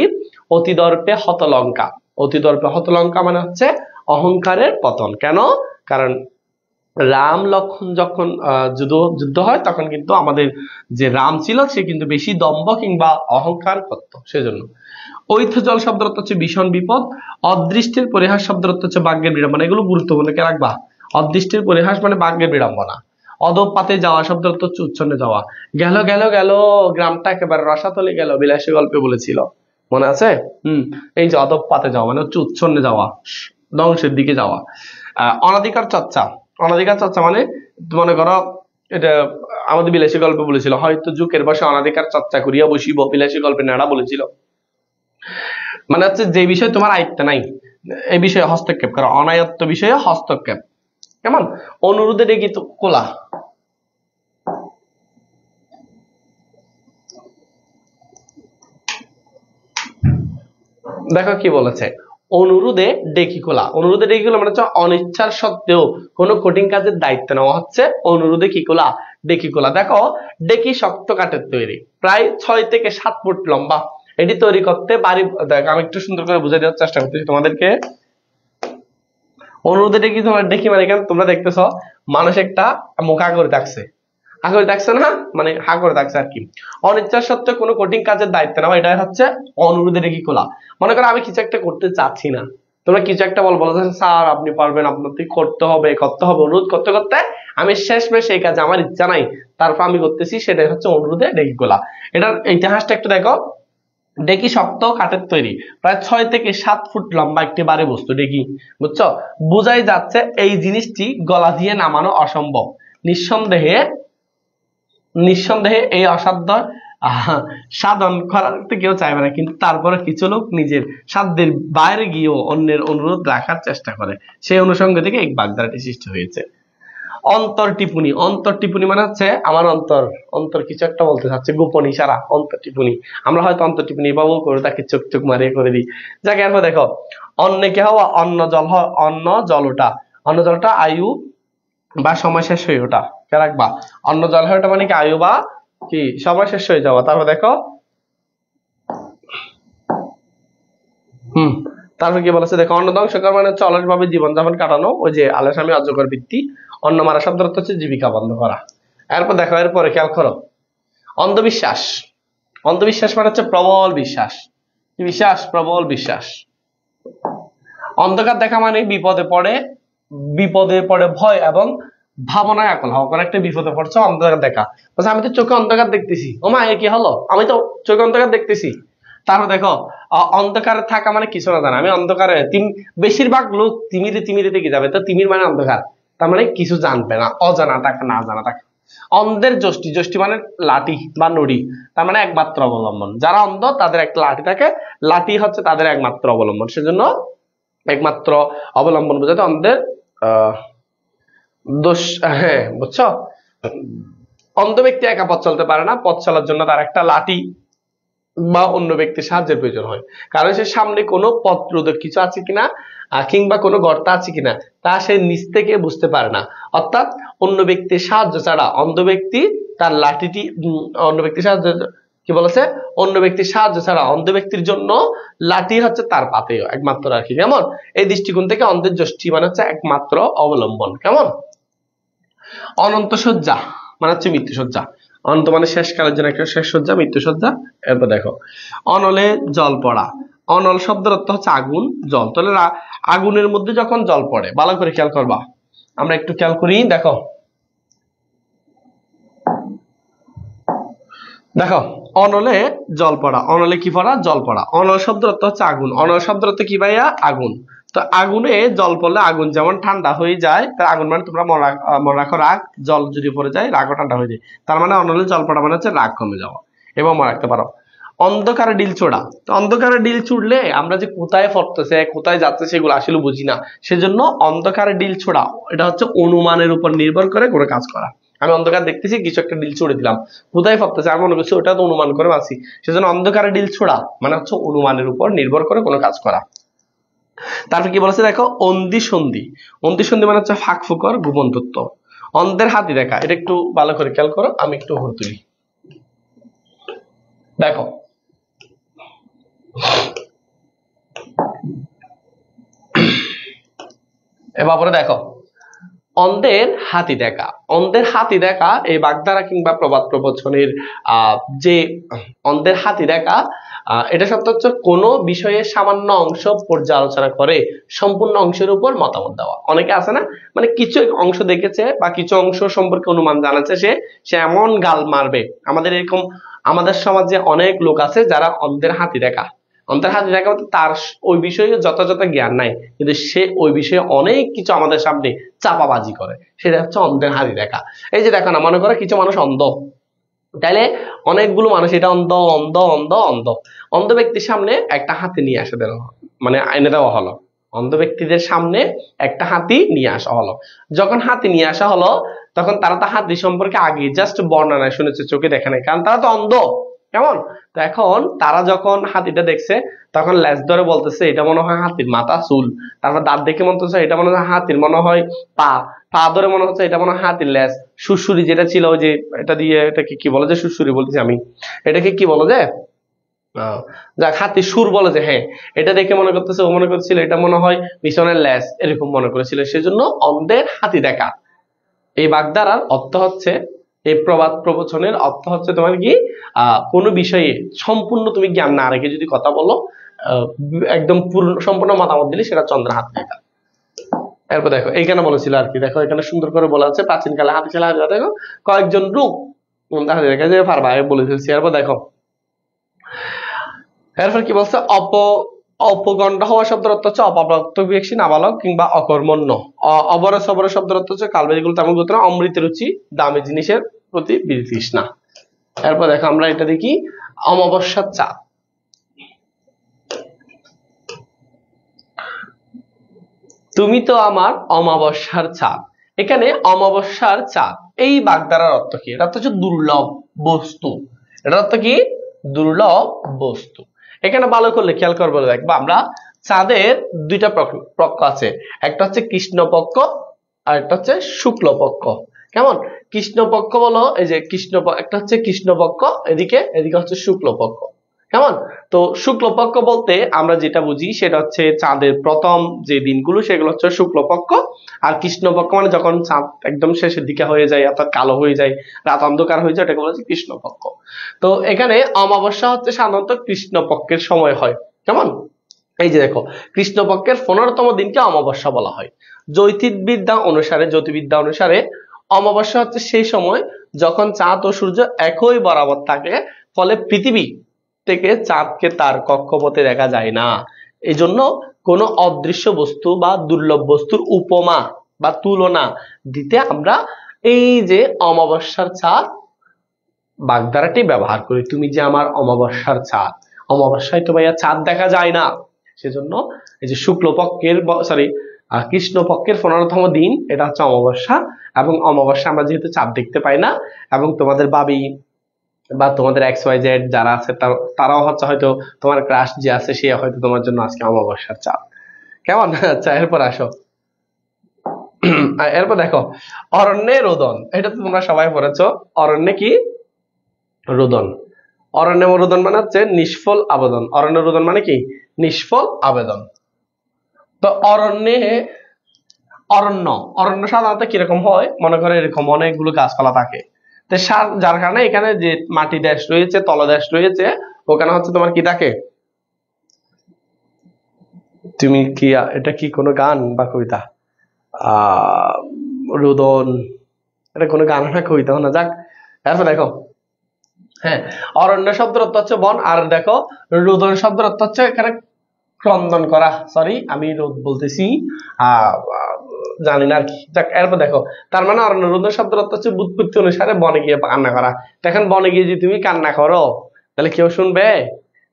অতি দর্পে হতলঙ্কা। অতি দর্পে হতলঙ্কা মানে হচ্ছে অহংকারের পতন। কেন? কারণ রাম লক্ষণ যখন যুদ্ধ হয় তখন কিন্তু আমাদের যে রাম ছিল সে কিন্তু বেশি দম্ভ কিংবা অহংকার করত, সেজন্য। ঐথজল শব্দ অর্থ হচ্ছে ভীষণ বিপদ। অদৃষ্টের পরিহাস শব্দ অর্থ হচ্ছে ভাগ্যের বিড়ম্বনা। এগুলো গুরুত্বপূর্ণ, কে রাখবা? অদৃষ্টের পরিহাস মানে ভাগ্যের বিড়ম্বনা। অধঃপাতে যাওয়া শব্দ অর্থ হচ্ছে উচ্ছন্নে যাওয়া। গেল গেল গেল গ্রামটা একেবারে রসাতলে গেল, বিলাসী গল্পে বলেছিল, মনে আছে? এই যে অধঃপাতে যাওয়া মানে হচ্ছে উচ্ছন্নে যাওয়া, ধ্বংসের দিকে যাওয়া। অনাধিকার চর্চা, অনাধিকার চর্চা মানে মনে করো এটা আমাদের বিলাসী গল্পে বলেছিল, হয়তো যুগের বসে অনাধিকার চর্চা করিয়া বসিব, বিলাসী গল্পে নেড়া বলেছিল। মানে হচ্ছে যে বিষয় তোমার আয়ত্তে নাই এই বিষয়ে হস্তক্ষেপ করা, অনায়ত্ত বিষয়ে হস্তক্ষেপ। কেমন? অনুরোধে ডেকে তো কোলা। দেখো কি বলেছে, অনুরোধে ডেকি খোলা। অনুরোধে ডেকি খোলা মানে হচ্ছে অনিচ্ছার সত্ত্বেও কোনো কঠিন কাজের দায়িত্ব নেওয়া হচ্ছে অনুরোধে কি খোলা, ডেকি খোলা। দেখো ডেকি শক্ত কাঠের তৈরি, প্রায় 6 থেকে 7 ফুট লম্বা। এটি তৈরি করতে বাড়ি, দেখ আমি একটু সুন্দর করে বুঝাই দেওয়ার চেষ্টা করতেছি তোমাদেরকে। অনুরোধে ডেকি তোমার ডেকি মানে কেন তোমরা দেখতেছ মানুষ একটা মুখ করে থাকছে, হা করে থাকছে না, মানে হা করে থাকছে আর কি। অনিচ্ছার সত্ত্বেও কোনো কঠিন কাজের দায়িত্ব নেওয়া, এটা হচ্ছে অনুরোধে ডেকে খোলা। মনে করো আমি কিছু একটা করতে চাচ্ছি না, তোমরা কিছু একটা বলো স্যার আপনি পারবেন, আপনার করতে হবে করতে হবে, অনুরোধ করতে করতে আমি শেষমেশ এই কাজে আমার ইচ্ছা নাই, তারপর আমি করতেছি, সেটাই হচ্ছে অনুরোধে ডেকে খোলা। এটার ইতিহাসটা একটু দেখো। ডেকি শক্ত কাঠের তৈরি, প্রায় 6 থেকে 7 ফুট লম্বা একটি ভারী বস্তু ডেকি, বুঝছো? বোঝাই যাচ্ছে এই জিনিসটি গলা দিয়ে নামানো অসম্ভব। নিঃসন্দেহে নিঃসন্দেহে এই অসাধ্য সাধন করাতে কেউ চাইবে না, কিন্তু তারপরে কিছু লোক নিজের সাধ্যের বাইরে গিয়েও অন্যের অনুরোধ রাখার চেষ্টা করে, সেই অনুষঙ্গ থেকে এই বাগধারাটি সৃষ্টি হয়েছে। অন্তর টিপুনি, অন্তর টিপুনি মানে হচ্ছে আমার অন্তর, অন্তর কিছু একটা বলতে চাচ্ছে, গোপন ইশারা, অন্তর টিপুনি। আমরা হয়তো অন্তর টিপুনি বাবু করে তাকে চোখ চোখ মারিয়ে করে দিই। যাকে এরপর দেখো অন্য কে হওয়া, অন্ন জল হয়, অন্ন জল ওটা, অন্ন জলটা আয়ু বা সময় শেষ হয়ে ওঠা, কে রাখবা? অন্ন জল হয়ে ওঠা মানে কি আয়ু বা কি সময় শেষ হয়ে যাওয়া। তারপর দেখো তারপর কি বলেছে দেখো, অন্ন ধ্বংসকর মানে হচ্ছে অলসভাবে জীবনযাপন কাটানো, ওই যে আলসামি অজগর বৃত্তি। অন্ন মারা শব্দ অর্থ হচ্ছে জীবিকা বন্ধ করা। এরপর দেখো, এরপরে খেয়াল করো, অন্ধবিশ্বাস। অন্ধবিশ্বাস মানে হচ্ছে প্রবল বিশ্বাস, বিশ্বাস প্রবল বিশ্বাস। অন্ধকার দেখা মানে বিপদে পড়ে ভয় এবং ভাবনায় আকুল হওয়া, কোনো একটা বিপদে পড়ছে অন্ধকার দেখা, বলছে আমি তো চোখে অন্ধকার দেখতেছি, ও মা এ কি হলো, আমি তো চোখে অন্ধকার দেখতেছি। তারপর দেখো অন্ধকারে থাকা মানে কিছু না জানা, আমি অন্ধকারে বেশিরভাগ লোক তিমিরে তিমিরে থেকে যাবে, তো তিমির মানে অন্ধকার, তার মানে কিছু জানবে না, অজানা থাকা, না জানা থাকা। অন্ধের যষ্টি, যষ্টি মানে লাঠি বা নড়ি, তার মানে একমাত্র অবলম্বন। যারা অন্ধ তাদের একটা লাঠি থাকে, লাঠি হচ্ছে তাদের একমাত্র অবলম্বন, সেজন্য একমাত্র অবলম্বন বোঝাতে অন্ধের দোষ। হ্যাঁ বুঝছো, অন্ধ ব্যক্তি একা পথ চলতে পারে না, পথ চলার জন্য তার একটা লাঠি বা অন্য ব্যক্তির সাহায্যের প্রয়োজন হয়, কারণ সে সামনে কোনো পথ রোধক কিছু আছে কিনা কিংবা কোনো গর্ত আছে কিনা তা সে নিচ থেকে বুঝতে পারে না। অর্থাৎ অন্য ব্যক্তির সাহায্য ছাড়া অন্ধ ব্যক্তি তার লাঠিটি অন্য ব্যক্তির সাহায্য কি বলেছে, অন্য ব্যক্তির সাহায্য ছাড়া অন্ধ ব্যক্তির জন্য লাঠি হচ্ছে তার পাতেয় একমাত্র আর কি। কেমন? এই দৃষ্টিকোণ থেকে অন্ধের যষ্টি মানে হচ্ছে একমাত্র অবলম্বন। কেমন? অনন্ত শয্যা মানে হচ্ছে মৃত্যুসজ্জা। অনন্ত মানে শেষকালের জন্য একটা শেষ সজ্জা, মৃত্যুসজ্জা। এরপর দেখো অনলে জল পড়া। অনল শব্দের অর্থ হচ্ছে আগুন, জল। তাহলে আগুনের মধ্যে যখন জল পড়ে, ভালো করে খেয়াল করবা, আমরা একটু খেয়াল করি। দেখো দেখো অনলে জল পড়া, অনলে কি পড়া, জল পড়া। অনল শব্দের অর্থ হচ্ছে আগুন, অনল শব্দের অর্থ কি ভাইয়া, আগুন। তো আগুনে জল পড়লে আগুন যেমন ঠান্ডা হয়ে যায়, তার আগুন মানে তোমরা মনে রাখো রাগ, জল যদি পড়ে যায় রাগও ঠান্ডা হয়ে যায়, তার মানে অনলে জল পড়া মানে হচ্ছে রাগ কমে যাওয়া, এবং মনে রাখতে পারো। অন্ধকারে ডিল ছোড়া, তো অন্ধকারে ডিল ছুড়লে আমরা যে কোথায় পড়তেছে কোথায় যাচ্ছে সেগুলো আসলে বুঝি না, সেজন্য অন্ধকারে ডিল ছোড়া এটা হচ্ছে অনুমানের উপর নির্ভর করে কোনো কাজ করা। আমি অন্ধকার দেখতেছি, কিছু একটা ডিল ছুড়ে দিলাম, কোথায় পড়তেছে আমি মনে করছি ওটা তো অনুমান করে বাঁচি, সেজন্য অন্ধকারে ডিল ছোড়া মানে হচ্ছে অনুমানের উপর নির্ভর করে কোনো কাজ করা। তারপর কি বলেছে দেখো, অন্দি সন্ধি। অন্দি সন্ধি মানে হচ্ছে ফাঁক ফুকর, গোপন তত্ত্ব। অন্ধের হাতি দেখা, এটা একটু ভালো করে খেয়াল করো, আমি একটু উপর তুলি। দেখো এবার দেখো অন্ধের হাতি দেখা। অন্ধের হাতি দেখা এই বাগধারা কিংবা প্রবাদ প্রবচনের যে অন্ধের হাতি দেখা, এটা সত্য হচ্ছে কোনো বিষয়ে সামান্য অংশ পর্যালোচনা করে সম্পূর্ণ অংশের উপর মতামত দেওয়া। অনেকে আছে না, মানে কিছু অংশ দেখেছে বা কিছু অংশ সম্পর্কে অনুমান জানাচ্ছে, সে এমন গাল মারবে। আমাদের এরকম আমাদের সমাজে অনেক লোক আছে যারা অন্ধের হাতি দেখা। অন্ধের হাতি দেখা বলতে তার ওই বিষয়ে যথাযথ জ্ঞান নাই, কিন্তু সে ওই বিষয়ে অনেক কিছু আমাদের সামনে চাপাবাজি করে, সেটা হচ্ছে অন্ধের হাতি দেখা। এই যে দেখো না, মনে করো কিছু মানুষ অন্ধ, তাইলে অনেকগুলো মানুষ এটা অন্ধ অন্ধ অন্ধ অন্ধ, অন্ধ ব্যক্তির সামনে একটা হাতি নিয়ে আসে দেওয়া, মানে এনে দেওয়া হলো। অন্ধ ব্যক্তিদের সামনে একটা হাতি নিয়ে আসা হলো। যখন হাতি নিয়ে আসা হলো তখন তারা তো হাতি সম্পর্কে আগে জাস্ট বর্ণনা শুনেছে, চোখে দেখে নাই, কারণ তারা তো অন্ধ। কেমন? তো এখন তারা যখন হাতিটা দেখছে তখন লেজ ধরে বলতেছে এটা মনে হয় হাতির মাথা চুল, তারপর দাঁত দেখে মনে হচ্ছে এটা মনে হয় হাতির মনে হয় পা, পা ধরে মনে হচ্ছে এটা মনে হয় হাতির লেজ, সুড়সুড়ি যেটা ছিল ওই যে এটা দিয়ে, এটাকে কি বলে যে সুড়সুড়ি বলতেছি আমি, এটাকে কি বলো যে যাক হাতির সুর বলে যে, হ্যাঁ এটা দেখে মনে করতেছে, ও মনে করছিল এটা মনে হয় পিছনের লেজ, এরকম মনে করেছিল, সেজন্য অন্ধের হাতি দেখা। এই বাগধারার অর্থ হচ্ছে, এই প্রবাদ প্রবচনের অর্থ হচ্ছে তোমার কি কোনো বিষয়ে সম্পূর্ণ তুমি জ্ঞান না রেখে যদি কথা বলো, একদম পূর্ণ সম্পূর্ণ মতামত দিলে সেটা চন্দ্রের হাত দেখা। এরপর দেখো এইখানে বলেছিল আর কি, দেখো এখানে সুন্দর করে বলা আছে প্রাচীন কালে হাতি ছিল, দেখো কয়েকজন রূপ হাতি দেখা যায় পারবা বলে ফেলছি। এরপর দেখো এরপর কি বলছে, অপগণ্ড হওয়া শব্দের অর্থ হচ্ছে অপ্রাপ্ত ব্যক্তি, নাবালক কিংবা অকর্মণ্য। অবরে সবরে শব্দের অর্থ হচ্ছে কালবেদিগুলো তেমন করতে না, অমৃত রুচি, দামি জিনিসের প্রতি বিতৃষ্ণা। এরপর দেখো আমরা এটা দেখি অমাবস্যার চাঁদ। তুমি তো আমার অমাবস্যার চাঁদ। এখানে অমাবস্যার চাঁদ এই বাগধারার অর্থ কি? এটা হচ্ছে দুর্লভ বস্তু। এটার অর্থ কি? দুর্লভ বস্তু। এখানে ভালো করলে খেয়াল করবো, দেখবো আমরা চাঁদের দুইটা পক্ষ আছে, একটা হচ্ছে কৃষ্ণপক্ষ আর একটা হচ্ছে শুক্লপক্ষ। কেমন? কৃষ্ণপক্ষ বলো, এই যে কৃষ্ণ, একটা হচ্ছে কৃষ্ণপক্ষ, এদিকে এদিকে হচ্ছে শুক্লপক্ষ। কেমন? তো শুক্লপক্ষ বলতে আমরা যেটা বুঝি সেটা হচ্ছে চাঁদের প্রথম যে দিনগুলো সেগুলো হচ্ছে শুক্লপক্ষ, আর কৃষ্ণপক্ষ মানে যখন চাঁদ একদম শেষের দিকে হয়ে যায়, অর্থাৎ কালো হয়ে যায়, রাত অন্ধকার হয়ে যায়, এটাকে বলা হচ্ছে কৃষ্ণপক্ষ। তো এখানে অমাবস্যা হচ্ছে সাধারণত কৃষ্ণপক্ষের সময় হয়। কেমন? এই যে দেখো কৃষ্ণপক্ষের 15তম দিনকে অমাবস্যা বলা হয়। জ্যোতির্বিদ্যা অনুসারে অমাবস্যা হচ্ছে সেই সময় যখন চাঁদ ও সূর্য একই বরাবর থাকে, ফলে পৃথিবী থেকে চাঁদকে তার কক্ষপথে দেখা যায় না। এই জন্য কোনো অদৃশ্য বস্তু বা দুর্লভ বস্তুর উপমা বা তুলনা দিতে আমরা এই যে অমাবস্যার চাঁদ বাগধারাটি ব্যবহার করি। তুমি যে আমার অমাবস্যার চাঁদ, অমাবস্যায় তো ভাইয়া চাঁদ দেখা যায় না, সেজন্য এই যে শুক্লপক্ষের কৃষ্ণপক্ষের 15তম দিন এটা হচ্ছে অমাবস্যা, এবং অমাবস্যা আমরা যেহেতু চাঁদ দেখতে পাই না, এবং তোমাদের বাবি বা তোমাদের XYZ যারা আছে তারাও হচ্ছে হয়তো তোমার ক্রাশ যে আছে সে হয়তো তোমার জন্য আজকে অমাবস্যার চাঁদ। কেমন? আচ্ছা এরপর আসো, এরপর দেখো অরণ্যে রোদন। এটা তো তোমরা সবাই পড়েছো। অরণ্যে কি? রোদন। অরণ্যে রোদন মানে হচ্ছে নিষ্ফল আবেদন। অরণ্য রোদন মানে কি? নিষ্ফল আবেদন। তো অরণ্য অরণ্য সাধারণত কিরকম হয়? মনে করো এরকম অনেকগুলো গাছপালা থাকে, তো যার কারণে এখানে যে মাটি দেশ রয়েছে, তলদেশ রয়েছে, ওখানে হচ্ছে তোমার কি থাকে? তুমি কি, এটা কি কোনো গান বা কবিতা? রোদন, এটা কোনো গান না কবিতা না, যাক। এরপর দেখো হ্যাঁ, অরণ্য শব্দের অর্থ হচ্ছে বন, আর দেখো রোদন শব্দের অর্থ হচ্ছে এখানে ক্রন্দন করা। সরি আমি রোদ বলতেছি, জানি না আর কি, যাক। এরপর দেখো তার মানে অরণ্য রোদন শব্দের অর্থ হচ্ছে বুৎপত্তি অনুসারে বনে গিয়ে কান্না করা। এখন বনে গিয়ে যদি তুমি কান্না করো তাহলে কেউ শুনবে?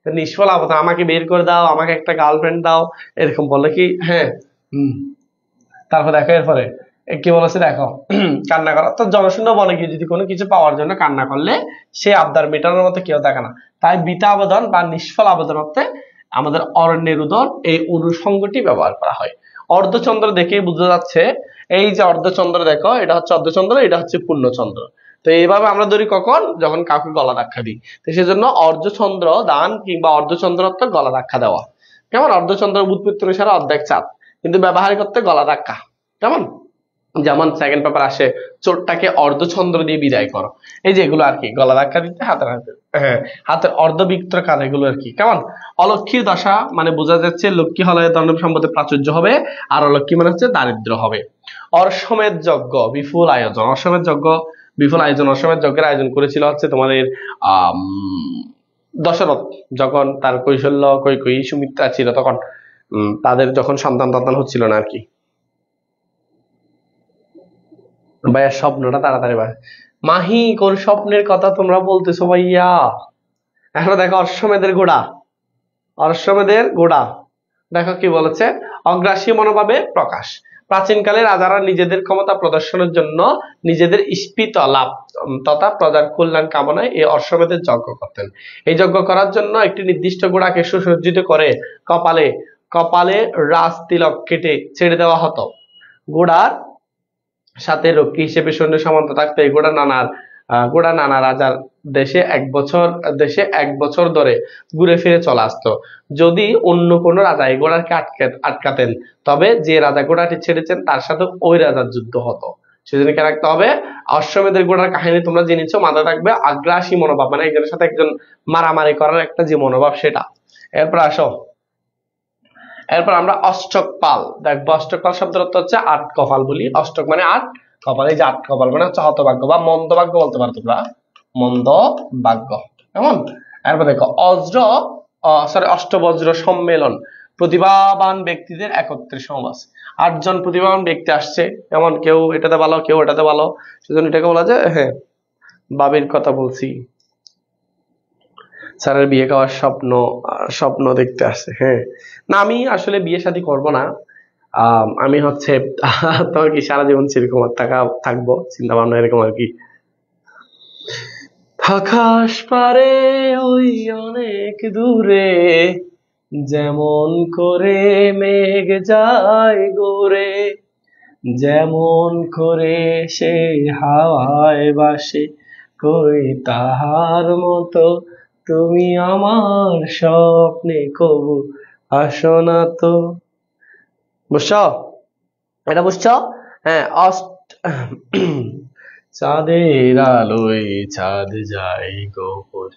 নিষ্ফল আবদ্ধ, আমাকে বের করে দাও, আমাকে একটা গার্লফ্রেন্ড দাও, এরকম বললে কি? হ্যাঁ। তারপর দেখো এরপরে কি বলেছে, দেখো কান্না করা, তো জনশূন্য বনে গিয়ে যদি কোনো কিছু পাওয়ার জন্য কান্না করলে সে আবদার মেটানোর মতো কেউ থাকে না। তাই বৃথা আবেদন বা নিষ্ফল আবেদন অর্থে আমাদের অরণ্যে রোদন এই অনুষঙ্গটি ব্যবহার করা হয়। অর্ধচন্দ্র দেখে বোঝা যাচ্ছে, এই যে অর্ধচন্দ্র দেখো, এটা হচ্ছে অর্ধচন্দ্র, এটা হচ্ছে পূর্ণচন্দ্র। তো এইভাবে আমরা ধরি কখন? যখন কাউকে গলা ধাক্কা দিই। তো সেজন্য অর্ধচন্দ্র দান কিংবা অর্ধচন্দ্র অর্থ গলা ধাক্কা দেওয়া। কেমন? অর্ধচন্দ্র বুৎপত্তি অনুসারে অর্ধেক চাঁদ, কিন্তু ব্যবহার করতে গলা ধাক্কা। কেমন? যেমন সেকেন্ড পেপার আসে, চোরটাকে অর্ধচন্দ্র দিয়ে বিদায় করো, এই যে এগুলো আর কি, গলা ধাক্কা দিতে হাতের হাতে, হ্যাঁ হাতের অর্ধবৃত্তাকার, এগুলো আর কি। কেমন? অলক্ষীর দশা মানে বোঝা যাচ্ছে লক্ষ্মী হলে ধন সম্পদের প্রাচুর্য হবে, আর অলক্ষী মানে হচ্ছে দারিদ্র হবে। অশ্বমেধ যজ্ঞ বিপুল আয়োজন, অশ্বমেধ যজ্ঞ বিপুল আয়োজন, অশ্বমেধ যজ্ঞের আয়োজন করেছিল হচ্ছে তোমাদের আহ দশরথ, যখন তার কৈশল্য কৈকেয়ী সুমিত্রা ছিল তখন, তাদের যখন সন্তান টন্তান হচ্ছিল না আর কি। ভাইয়া স্বপ্নটা তাড়াতাড়ি ভাই, মাহি কোন স্বপ্নের কথা তোমরা বলতেছো ভাইয়া? এখন দেখো অশ্বমেধের গোড়া, অশ্বমেধের গোড়া দেখো কি বলেছে, অগ্রাসী মনোভাবের প্রকাশ। প্রাচীনকালে রাজারা নিজেদের ক্ষমতা প্রদর্শনের জন্য নিজেদের স্ফীত লাভ তথা প্রজার কল্যাণ কামনায় এই অশ্বমেধের যজ্ঞ করতেন। এই যজ্ঞ করার জন্য একটি নির্দিষ্ট গোড়াকে সুসজ্জিত করে কপালে কপালে রাজ তিলক কেটে ছেড়ে দেওয়া হতো। গোড়ার সাথে রক্ষী হিসেবে সৈন্য সামন্ত থাকতো। এই গোড়া নানা রাজার দেশে এক বছর ধরে ঘুরে ফিরে চলে আসতো। যদি অন্য কোনো রাজা এই ঘোড়াকে আটকাতেন, তবে যে রাজা ঘোড়াটি ছেড়েছেন তার সাথে ওই রাজার যুদ্ধ হতো। সেজন্য কে রাখতে হবে, অশ্বমেধের ঘোড়ার কাহিনী তোমরা জেনেছ, মাথায় থাকবে আগ্রাসী মনোভাব, মানে একজনের সাথে একজন মারামারি করার একটা যে মনোভাব সেটা। এরপর আসো, এরপর আমরা অষ্টক পাল দেখবো। অষ্টক পাল শব্দের অর্থ হচ্ছে আট কপাল বলি, অষ্টক মানে আট, কপাল এই যে আট কপাল মানে হচ্ছে হতভাগ্য বা মন্দ ভাগ্য বলতে পারো তোমরা, মন্দ ভাগ্য। কেমন? এরপর দেখো অষ্টবজ্র সম্মেলন, প্রতিভাবান ব্যক্তিদের একত্রে সমাবেশ। 8জন প্রতিভাবান ব্যক্তি আসছে, এমন কেউ এটাতে ভালো কেউ এটাতে ভালো, সেজন্য এটাকে বলা যায়, হ্যাঁ বাবির কথা বলছি, স্যারের বিয়ে খাওয়ার স্বপ্ন দেখতে আসে। হ্যাঁ না, আমি আসলে বিয়ে শাদী করবো না, আমি হচ্ছে তোমার কি সারা জীবন সেরকম থাকবো চিন্তা ভাবনা এরকম আর কি। আকাশ পারে ওই অনেক দূরে, যেমন করে মেঘ যায় গোরে, যেমন করে সে হাওয়ায় বাসে, কই তাহার মতো তুমি আমার স্বপ্নে কবু আসো না তো। বুঝছো? এটা বুঝছো? হ্যাঁ চাঁদের আলোয় চাঁদ যায় গোপর,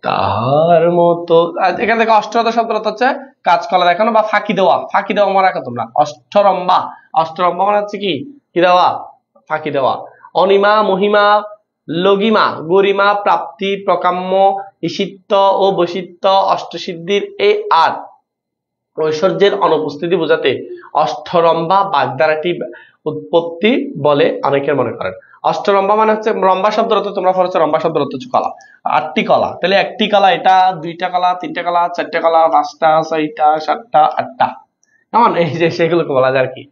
তাহার মতো। এখান থেকে অষ্টরথ শব্দ হচ্ছে কাজকলা দেখানো বা ফাঁকি দেওয়া, ফাঁকি দেওয়া মনে রাখো তোমরা, অষ্টরম্বা, অষ্টরম্বা মানে হচ্ছে কি কি দেওয়া, ফাঁকি দেওয়া। অনিমা মহিমা লঘিমা গরিমা প্রাপ্তি প্রকাম্য ঈশিত্ব ও বৈশিত্য অষ্টসিদ্ধির এই আট ঐশ্বর্যের অনুপস্থিতি বোঝাতে অষ্টরম্বা বাগধারাটি উৎপত্তি বলে অনেকে মনে করেন। অষ্টরম্বা মানে হচ্ছে, রম্বা শব্দের অর্থ তোমরা পড়েছো, রম্বা শব্দের অর্থ হচ্ছে কলা, 8টি কলা, তাহলে একটি কলা এটা, 2টা কলা, 3টে কলা, 4টে কলা, 5টা 6টা 7টা 8টা, কেমন? এই যে সেগুলোকে বলা যায় আর কি।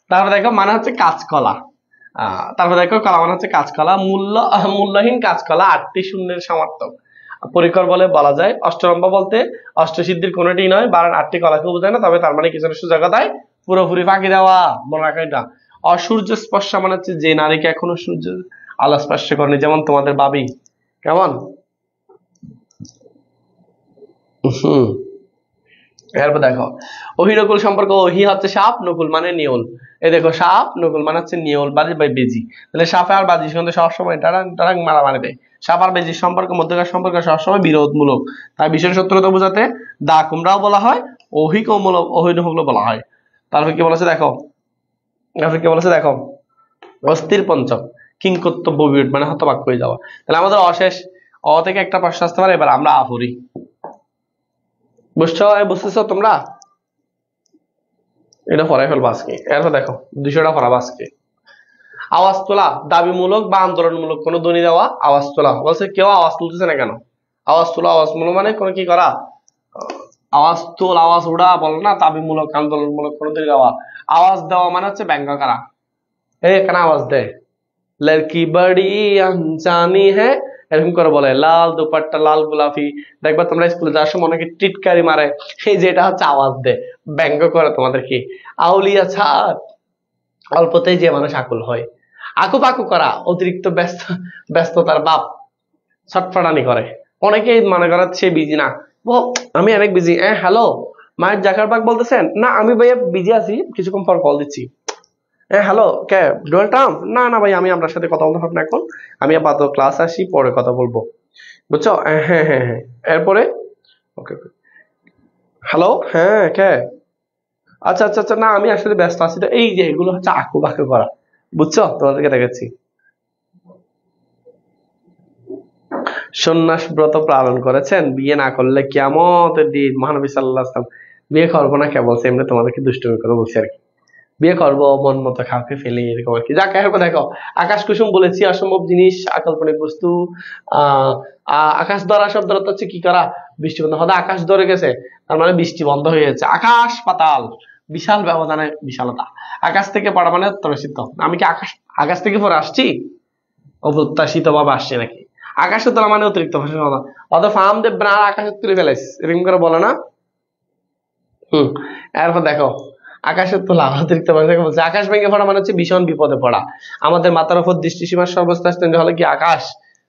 তারপরে দেখো মানে হচ্ছে কাঁচকলা, তারপরে দেখো কলা মানে হচ্ছে কাঁচকলা, মূল্যহীন কাঁচকলা 8টি শূন্যের সমার্থক। পরিকর বলে বলা যায়। অষ্টরম্বা বলতে অষ্টসিদ্ধির কোনটি নয়, 8টি কলাকে বোঝায় না, তবে তার মানে কিছু সুযোগতায় পুরোপুরি ফাঁকি দেওয়া, মনে রাখা এটা। অসূর্য স্পর্শ মানে হচ্ছে যে নারীকে এখনো সূর্য আলো স্পর্শ করেনি, যেমন তোমাদের বাবি। কেমন? এরপর দেখো অহিনকুল সম্পর্ক, ওহি হচ্ছে সাপ, নকুল মানে নিয়ল। এই দেখো সাপ, নকুল মানে হচ্ছে নিয়ল বা বেজি, তাহলে সাপে আর বাজির সঙ্গে সবসময় টারাং টারাং মারামারি দেয়। সাপ আর বেজির মধ্যকার সম্পর্ক সবসময় বিরোধমূলক, তাই বিশেষ শত্রুতা বোঝাতে দা কুমড়াও বলা হয়, অহিকমূলক অহিনকুল বলা হয়। তারপর কি বলেছে দেখো, অস্থির পঞ্চম কিংকর্তব্য বিরোধ মানে হতবাক হয়ে যাওয়া। তাহলে আমাদের অশেষ অ থেকে একটা প্রশ্ন আসতে পারে, এবার আমরা আফুরি। বুঝতেছো তোমরা? এটা পড়াই ফেলবো আজকে। এরপর দেখো 200টা পড়াবো আজকে। আওয়াজ তোলা দাবিমূলক বা আন্দোলনমূলক কোন ধ্বনি দেওয়া, আওয়াজ তোলা বলছে কেউ আওয়াজ তুলতেছে না কেন, আওয়াজ তোলা আওয়াজমূলক মানে কোন কি করা, আওয়াজ তোল আওয়াজ উড়া বলো না, দাবিমূলক আন্দোলনমূলক কোন ধ্বনি দেওয়া। আওয়াজ দেওয়া মানে হচ্ছে ব্যঙ্গ করা, কেন আওয়াজ দেয়, লড়কি বড়ি আনজানি হ্যাঁ এরকম করে বলে, লাল দুপাট্টা লাল গোলাপি। দেখবা তোমরা স্কুলে যাওয়ার সময় অনেকে টিটকারি মারে, এই যেটা হচ্ছে আওয়াজ দেয়, ব্যঙ্গ করে তোমাদের কি। আউলিয়া ছাড় অল্পতেই যে মানুষ আকুল হয়, আকুপাকু করা অতিরিক্ত ব্যস্ততার বাপ, ছটফটানি করে। অনেকেই মনে করে সে বিজি না, আমি অনেক বিজি। হ্যালো মায়ের জাকারবাগ বলতেছেন না, আমি ভাইয়া বিজি আছি, কিছুক্ষণ পর কল দিচ্ছি। হ্যালো, কে? Donald Trump? না না ভাই, আমি আপনার সাথে কথা বলতে পারবো না এখন। আমি আপাতত ক্লাস আসি, পরে কথা বলবো। বুঝছো? হ্যাঁ হ্যাঁ হ্যাঁ। এরপরে? ওকে ওকে। হ্যালো, হ্যাঁ, কে? আচ্ছা আচ্ছা আচ্ছা, না আমি আসলে ব্যস্ত আছি, তো এই যে এগুলো হচ্ছে আঁকু বাঁকু করা। বুঝছো? তোমাদেরকে দেখাচ্ছি। সন্ন্যাস ব্রত পালন করেছেন, বিয়ে না করলে কিয়ামতের দিন মহানবী সাল্লাল্লাহু আলাইহি ওয়াসাল্লাম। বিয়ে করবো না কে বলছে? এমনি তোমাদেরকে দুষ্টুমি করে বলছি আর কি। বিয়ে করবো মন মতো কাউকে ফেলে, এরকম আর কি। যাক, এখন দেখো, আকাশ কুসুম বলেছি, অসম্ভব জিনিস, অকাল্পনিক বস্তু। আহ আকাশ ধরা শব্দ অর্থ হচ্ছে কি করা? বৃষ্টি বন্ধ। হয়তো আকাশ ধরে গেছে, তার মানে বৃষ্টি বন্ধ হয়ে যাচ্ছে। আকাশ পাতাল, বিশাল ব্যবধানে বিশালতা। আকাশ থেকে পড়া মানে অপ্রত্যাশিত। আমি কি আকাশ থেকে পরে আসছি? অপ্রত্যাশিত ভাবে আসছে নাকি? আকাশে তোলা মানে অতিরিক্ত ভাষণ কথা। অত ফার্ম দেব না, আকাশে তুলে ফেলাইস, এরকম করে বলে না? হুম। এরপর দেখো, আকাশের তোলা অতিরিক্ত ভাষাকে বলছে আকাশ ভেঙে পড়া মানে হচ্ছে ভীষণ বিপদে পড়া। আমাদের মাথার উপর দৃষ্টিসীমার সর্বশ্রেষ্ঠ হলো কি আকাশ,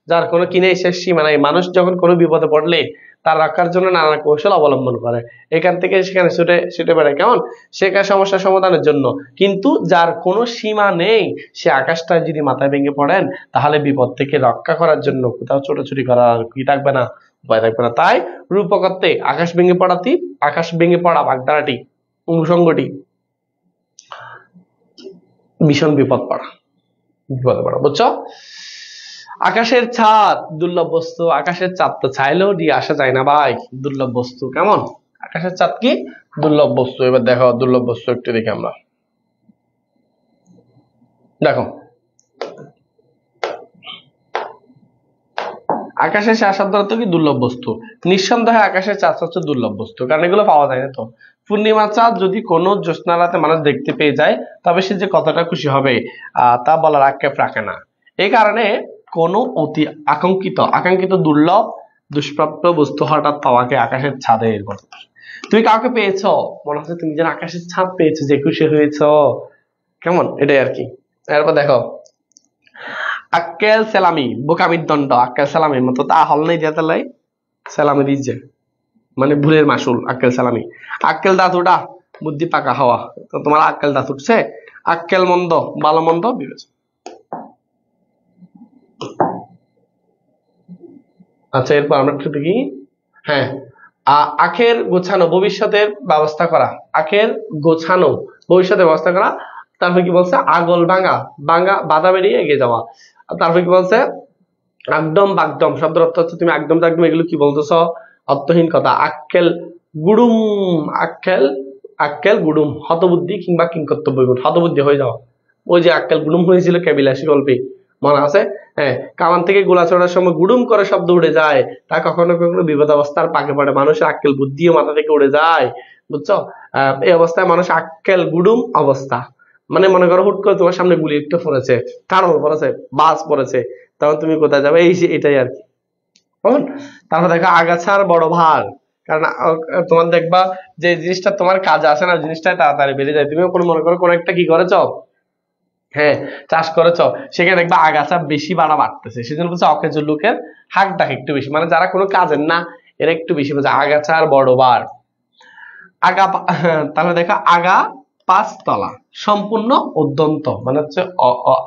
যার কোনো কিনে শেষ সীমা নাই। মানুষ যখন কোনো বিপদে পড়লে তার রক্ষার জন্য নানা কৌশল অবলম্বন করে, এখান থেকে সেখানে ছুটে ছুটে বেড়ায়, কেমন? শেখা সমস্যা সমাধানের জন্য। কিন্তু যার কোনো সীমা নেই, সে আকাশটা যদি মাথায় ভেঙে পড়েন, তাহলে বিপদ থেকে রক্ষা করার জন্য কোথাও ছোটাছুটি করার কি থাকবে না, উপায় থাকবে না। তাই রূপকত্বে আকাশ ভেঙে পড়া বাগধারাটি, অনুষঙ্গটি ভীষণ বিপদে পড়া। বুঝছো? আকাশের ছাদ দুর্লভ বস্তু। আকাশের চাঁদ তো চাইলেও দিয়ে আসা যায় না ভাই, দুর্লভ বস্তু। কেমন? আকাশের চাঁদ কি দুর্লভ বস্তু। এবার দেখো দুর্লভ বস্তু একটু দেখি আমরা। দেখো, আকাশের সাধারণত কি দুর্লভ বস্তু। নিঃসন্দেহে আকাশের চাঁদ হচ্ছে দুর্লভ বস্তু, কারণ এগুলো পাওয়া যায় না তো। পূর্ণিমা চাঁদ যদি কোনো জ্যোৎস্না রাতে মানুষ দেখতে পেয়ে যায়, তবে সে যে কতটা খুশি হবে তা বলার আক্ষেপ রাখে না। এই কারণে কোনো অতি আকাঙ্ক্ষিত দুর্লভ দুষ্প্রাপ্য বস্তু হঠাৎ পাওয়াকে আকাশের ছাদের মতো। তুমি কাউকে পেয়েছো, মনে হচ্ছে তুমি যেন আকাশের ছাদ পেয়েছো, যে খুশি হয়েছো, কেমন? এটাই আর কি। এরপর দেখো, আক্কেল সেলামি বোকামির দণ্ড। আক্কেল সেলামির মতো তা হল নেই দিয়ে তালাই সেলামি দিচ্ছে, মানে ভুলের মাসুল। আক্কেল সেলামি। আক্কেল দাঁত উঠা, বুদ্ধি পাকা হওয়া। তো তোমার আক্কেল দাঁত উঠছে, আক্কেল মন্দ, ভালো মন্দ বিবেচনা। আচ্ছা, এরপর আমরা একটু দেখি। হ্যাঁ, আখের গোছানো, ভবিষ্যতের ব্যবস্থা করা। আখের গোছানো, ভবিষ্যতের ব্যবস্থা করা। তারপর কি বলছে? আগল ভাঙা, বাধা বেরিয়ে এগিয়ে যাওয়া। তারপর কি বলছে? একদম বাগদম শব্দের অর্থ হচ্ছে তুমি একদম একদম এগুলো কি বলতেছ? অর্থহীন কথা। আক্কেল গুডুম, আক্কেল আক্কেল গুডুম, হতবুদ্ধি কিংবা কিংকর্তব্য গুণ, হতবুদ্ধি হয়ে যাওয়া। ওই যে আক্কেল গুডুম হয়েছিল কেবিলাসী গল্পে, মনে আছে? হ্যাঁ, কামান থেকে গোলা ছোড়ার সময় গুডুম করে শব্দ উড়ে যায়, তা কখনো কখনো বিপদ অবস্থার পাকে পড়ে মানুষের আক্কেল বুদ্ধিও মাথা থেকে উড়ে যায়। বুঝছো? এই অবস্থায় মানুষ আক্কেল গুডুম অবস্থা, মানে মনে করো হুট করে তোমার সামনে গুলি একটু পড়েছে, কারণ পড়েছে, বাস পড়েছে, তখন তুমি কোথায় যাবে? এটাই আর কি। কেমন? তারপর দেখো, আগাছার বড় ভার। কারণ তোমার দেখবা যে জিনিসটা তোমার কাজে আসে না, জিনিসটা তাড়াতাড়ি বেড়ে যায়। তুমি কোনো মনে করো কোনো একটা কি করেছ, হ্যাঁ, চাষ করেছ, সেখানে দেখবা আগাছা বেশি বাড়তেছে, সেজন্য বলছে অকেজো লোকের হাক ডাক একটু বেশি, মানে যারা কোনো কাজের না এরা একটু বেশি বলছে আগাছার বড় ভার। তাহলে দেখো, আগা পাঁচতলা, সম্পূর্ণ অদ্যন্ত মানে হচ্ছে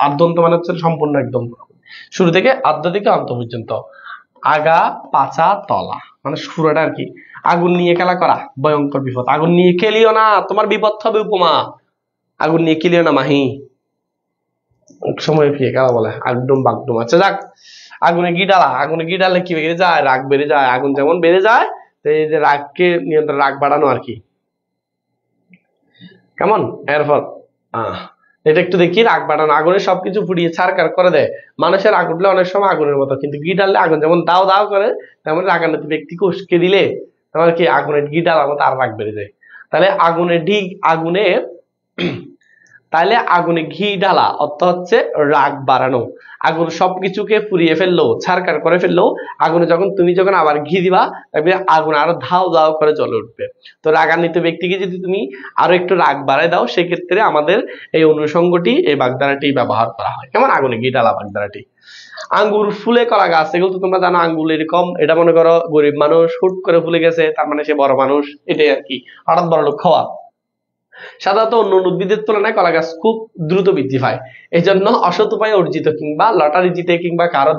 আদ্যন্ত মানে হচ্ছে সম্পূর্ণ একদম শুরু থেকে আদ্য থেকে অন্ত পর্যন্ত। আগা পাচা তলা মানে শুরুটা আর কি। আগুন নিয়ে খেলা করা ভয়ঙ্কর বিপদ। আগুন নিয়ে খেলিও না, তোমার বিপদ হবে উপমা। আগুন নিয়ে খেলিও না মাহি, সময় ফিরে খেলা বলে একদম বাগডুম। আচ্ছা যাক, আগুনে ঘি ডালে কি বেড়ে যায়? রাগ বেড়ে যায়। আগুন যেমন বেড়ে যায়, তো এই যে রাগকে নিয়ন্ত্রণ, রাগ বাড়ানো আর কি। কেমন? এরপর এটা একটু দেখি, রাগ বাড়ানো। আগুনে সবকিছু ফুটিয়ে ছাড়খাড় করে দেয়। মানুষের আগুন উঠলে অনেক সময় আগুনের মতো, কিন্তু ঘি ডাললে আগুন যেমন দাও দাও করে, তেমন রাগান্বিত ব্যক্তিকে উস্কে দিলে তোমার কি আগুনের ঘি ডালার মতো আর রাগ বেড়ে যায়। তাহলে আগুনে ঘি ঢালা অর্থ হচ্ছে রাগ বাড়ানো। আগুন সবকিছুকে পুড়িয়ে ফেললো, ছারখার করে ফেললো। আগুনে তুমি যখন আবার ঘি দিবা, তারপরে আগুন আরো ধাও ধাও করে জ্বলে উঠবে। তো রাগান্বিত ব্যক্তিকে যদি তুমি আরো একটু রাগ বাড়ায় দাও, সেক্ষেত্রে আমাদের এই অনুষঙ্গটি, এই বাগধারাটি ব্যবহার করা হয়। কেমন? আগুনে ঘি ঢালা বাগধারাটি। আঙ্গুর ফুলে করা গাছ, এগুলো তো তোমরা জানো। আঙ্গুর এরকম, এটা মনে করো গরিব মানুষ হুট করে ফুলে গেছে, তার মানে সে বড় মানুষ, এটাই আর কি। হঠাৎ বড় লোক খাওয়া। সাধারণত অন্য উদ্ভিদের তুলনায় কলা গাছ খুব দ্রুত বৃদ্ধি পায়। এই জন্য অসৎ উপায়ে অর্জিত কিংবা লটারি জিতে কিংবা কারো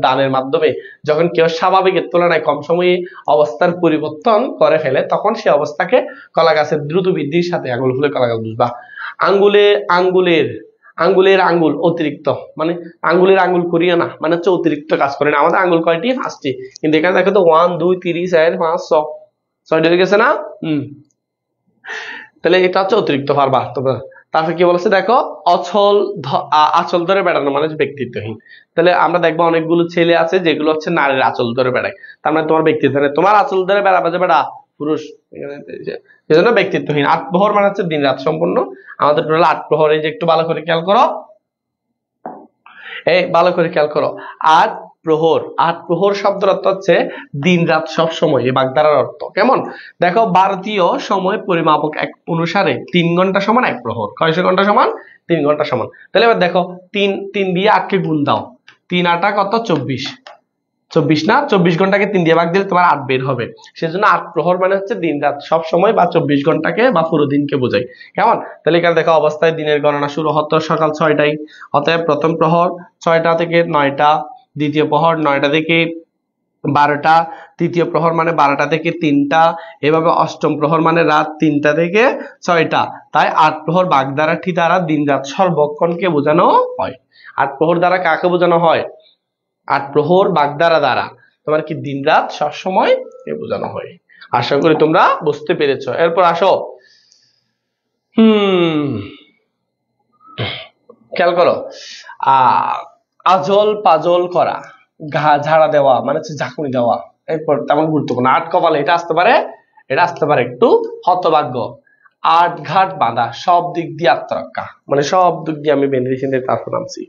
দানের মাধ্যমে যখন কেউ স্বাভাবিকের তুলনায় কম সময়ে অবস্থার পরিবর্তন করে ফেলে, তখন সে অবস্থাকে কলা গাছের দ্রুত বৃদ্ধির সাথে আঙুল ফুলে কলা গাছ বুঝবা। আঙ্গুলের আঙ্গুল অতিরিক্ত, মানে আঙ্গুলের আঙ্গুল করিও না, মানে হচ্ছে অতিরিক্ত কাজ করে না। আমাদের আঙ্গুল কয়টি? 5টি, কিন্তু এখানে দেখো তো 1 2 3 4 5 6 6টি হয়ে গেছে না? তাহলে এটা হচ্ছে অতিরিক্ত পারবা তোমরা। তারপরে কি বলেছে দেখো, আঁচল ধরে বেড়ানো মানে ব্যক্তিত্বহীন। তাহলে আমরা দেখবো অনেকগুলো ছেলে আছে যেগুলো হচ্ছে নারীর আঁচল ধরে বেড়ায়, তার মানে তোমার ব্যক্তিত্ব নেই। তোমার আঁচল ধরে বেড়াবে যে বেড়া পুরুষ, এই জন্য ব্যক্তিত্বহীন। 8 প্রহর মানে হচ্ছে দিন রাত সম্পূর্ণ। আমাদের টোটাল 8 প্রহর। এই যে একটু ভালো করে খেয়াল করো, এই ভালো করে খেয়াল করো, 8 প্রহর। 8 প্রহর শব্দের অর্থ হচ্ছে দিন রাত সব সময়। এই বাগধারার অর্থ কেমন দেখো, ভারতীয় সময় পরিমাপক এক অনুসারে 3 ঘন্টা সমান 1 প্রহর। কয়শো ঘন্টা সমান? 3 ঘন্টা সমান। তাহলে এবার দেখো 3 দিয়ে 8 কে গুণ দাও, 3 8 কত? 24। 24 না, 24 ঘন্টাকে 3 দিয়ে ভাগ দিলে তোমার 8 বের হবে। সেজন্য 8 প্রহর মানে হচ্ছে দিন রাত সব সময় বা 24 ঘন্টাকে বা পুরো দিনকে বোঝায়। কেমন? তাহলে এখানে দেখো অবস্থায় দিনের গণনা শুরু হতো সকাল 6টায়, অতএব প্রথম প্রহর 6টা থেকে 9টা, দ্বিতীয় প্রহর 9টা থেকে 12টা, তৃতীয় প্রহর মানে 12টা থেকে 3টা, এভাবে অষ্টম প্রহর মানে রাত 3টা থেকে 6টা। তাই 8 প্রহর বাগধারাটি দ্বারা দিন রাত সর্বক্ষণকে বোঝানো হয়। 8 প্রহর দ্বারা কাকে বোঝানো হয়? 8 প্রহর বাগধারা দ্বারা তোমার কি দিন রাত সবসময় বোঝানো হয়। আশা করি তোমরা বুঝতে পেরেছো। এরপর আসো, খেয়াল করো, আজল পাজল করা, ঝাড়া দেওয়া মানে হচ্ছে ঝাঁকুনি দেওয়া। এরপর তেমন গুরুত্বপূর্ণ 8 কপালে, এটা আসতে পারে, এটা আসতে পারে একটু হতভাগ্য। 8 ঘাট বাঁধা, সব দিক দিয়ে আত্মরক্ষা, মানে সব দিক দিয়ে আমি বেনিফিশিয়াল দিয়ে তারপর নামছি।